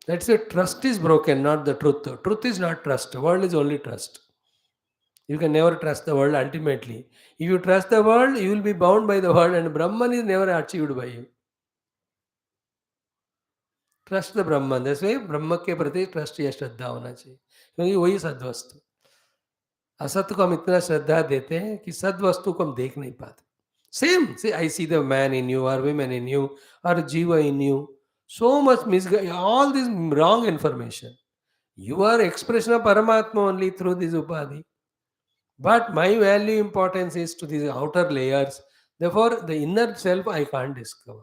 That's why trust is broken, not the truth. Truth is not trust. World is only trust. You can never trust the world ultimately. If you trust the world, you will be bound by the world and Brahman is never achieved by you. Trust the ब्रह्म. जैसे ब्रह्म के प्रति trust या श्रद्धा होना चाहिए क्योंकि वही सद्वस्तु. असत को हम इतना श्रद्धा देते हैं कि सद्वस्तु को हम देख नहीं पाते. Same say I see the man in you और women in you or jiva in you. So much all this wrong information. You are expression of Paramatma only through this upadhi. But my value importance is to these outer layers. Therefore, the inner self I can't discover.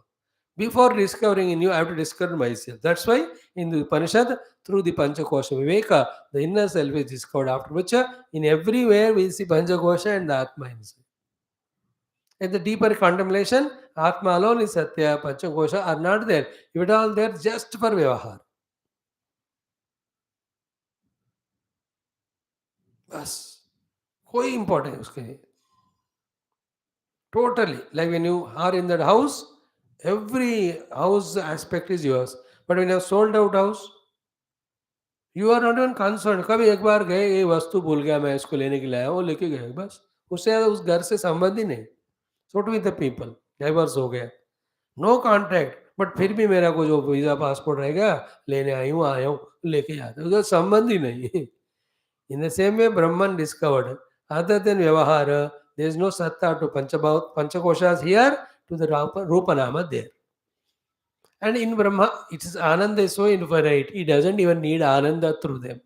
Before discovering in you, I have to discover myself. That's why in the Upanishad, through the Panchakosha Viveka, the inner self is discovered. After which, in everywhere we see Panchakosha and the Atma inside. In the deeper contemplation, Atma alone is Satya, Panchakosha are not there. If it all there, just for Vyavahar. बस कोई important उसके लिए. Totally. Like when you are in that house, every house aspect is yours. But when you have sold out house, you are not even concerned. कभी एक बार गए, ये वस्तु भूल गया, मैं इसको लेने के लिए आया, वो लेके गए बस. उससे ज़्यादा उस घर से संबंध ही नहीं. So with the people, diverse हो गया, नो कॉन्टैक्ट. बट फिर भी मेरा को जो वीजा पासपोर्ट रहेगा, लेने आया हूँ, लेके जाते, उसका संबंध ही नहीं. In the same way, Brahman discovered, other than Vyavahara, there is no Satta to Panchakoshas here, to the Rupanama there. And in Brahma, it is Ananda is so infinite, he doesn't even need Ananda through them.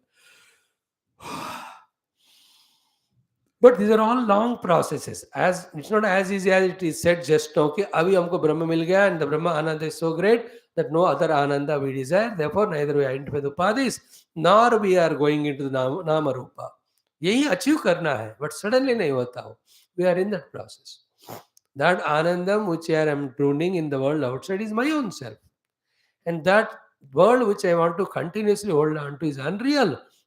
But these are all long processes. As it's not as easy as it is said just now, कि अभी हमको Brahma मिल गया and the Brahma Ananda is so great that no other Ananda we desire. Therefore, neither we identify the Upadhis, nor we are going into the Nama Rupa. यही achieve करना है, but suddenly नहीं होता हो. We are in that process. That Anandam which I am drowning in the world outside is my own self. And that world which I want to continuously hold on to is unreal.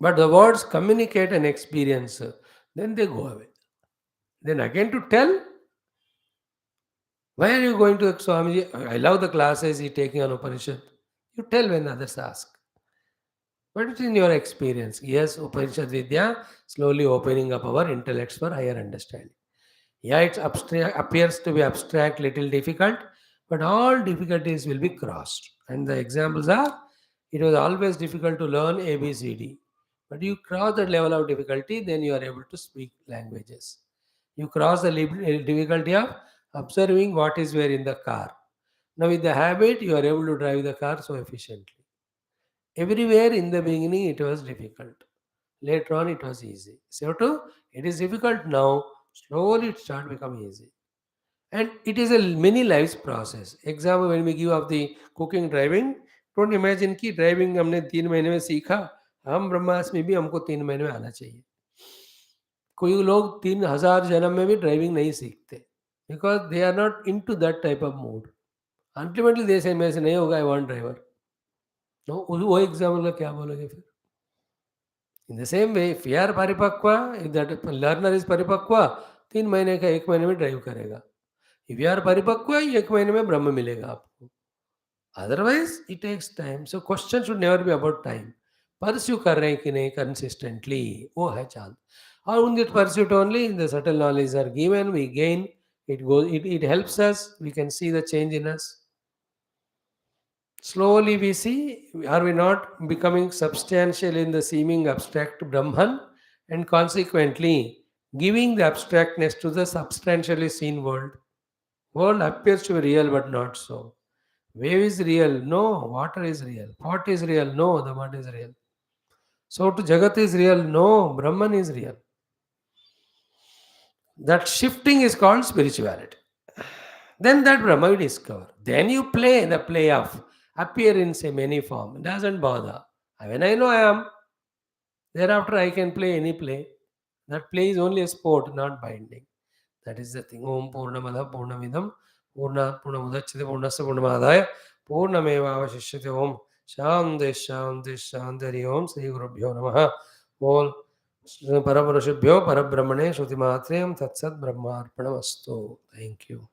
But the words communicate an experience, then they go away. Then again to tell, why are you going to Swamiji? I love the classes he taking on Upanishad. You tell when others ask. What is in your experience? Yes, Upanishad Vidya slowly opening up our intellects for higher understanding. Yeah, it appears to be abstract, little difficult, but all difficulties will be crossed. And the examples are, it was always difficult to learn ABCD. But you cross that level of difficulty, then you are able to speak languages. You cross the difficulty of observing what is where in the car. Now, with the habit, you are able to drive the car so efficiently. Everywhere in the beginning, it was difficult. Later on, it was easy. So, too, it is difficult now. Slowly, it start becoming easy. And it is a many lives process. Example, when we give of the cooking driving, don't imagine कि driving हमने 3 महीने में सीखा, हम ब्रह्मास में भी हमको 3 महीने में आना चाहिए. कोई लोग 3000 जन्म में भी ड्राइविंग नहीं सीखते, because they are not into that type of mood. Ultimately they say मेरे से नहीं होगा, आई वांट ड्राइवर. नो, वो एग्जाम्पल का क्या बोलोगे फिर? In the same way, if you are परिपक्व, इफ दैट लर्नर इज परिपक्व, 3 महीने का 1 महीने में ड्राइव करेगा. इफ यू आर परिपक्व, 1 महीने में ब्रह्म मिलेगा आपको. Otherwise it takes time. So question should never be about time. Pursue कर रहे हैं कि नहीं कंसिस्टेंटली, वो है चाल. और उन that pursuit only the subtle knowledge are given, we gain. It helps us. We can see the change in us. Slowly we see, are we not becoming substantial in the seeming abstract Brahman, and consequently giving the abstractness to the substantially seen world. World appears to be real but not so. Wave is real, no. Water is real. Pot is real, no. The mud is real. So to Jagat is real, no. Brahman is real. That shifting is called spirituality. Then that Brahma you discover. Then you play the play of appear in say many form. It doesn't bother. When I know I am, thereafter I can play any play. That play is only a sport, not binding. That is the thing. Om Purnamada Purnamidam Purna Purnamudachite Purnasa Purnamadaya Purnameva Avashishyate Om Shanti Shanti Shanti Om Sri Gurubhyo Namaha. All Paraparashubhyo Parabrahmane Shruti Matrem Tatsat Brahmarpanamastu. Thank you.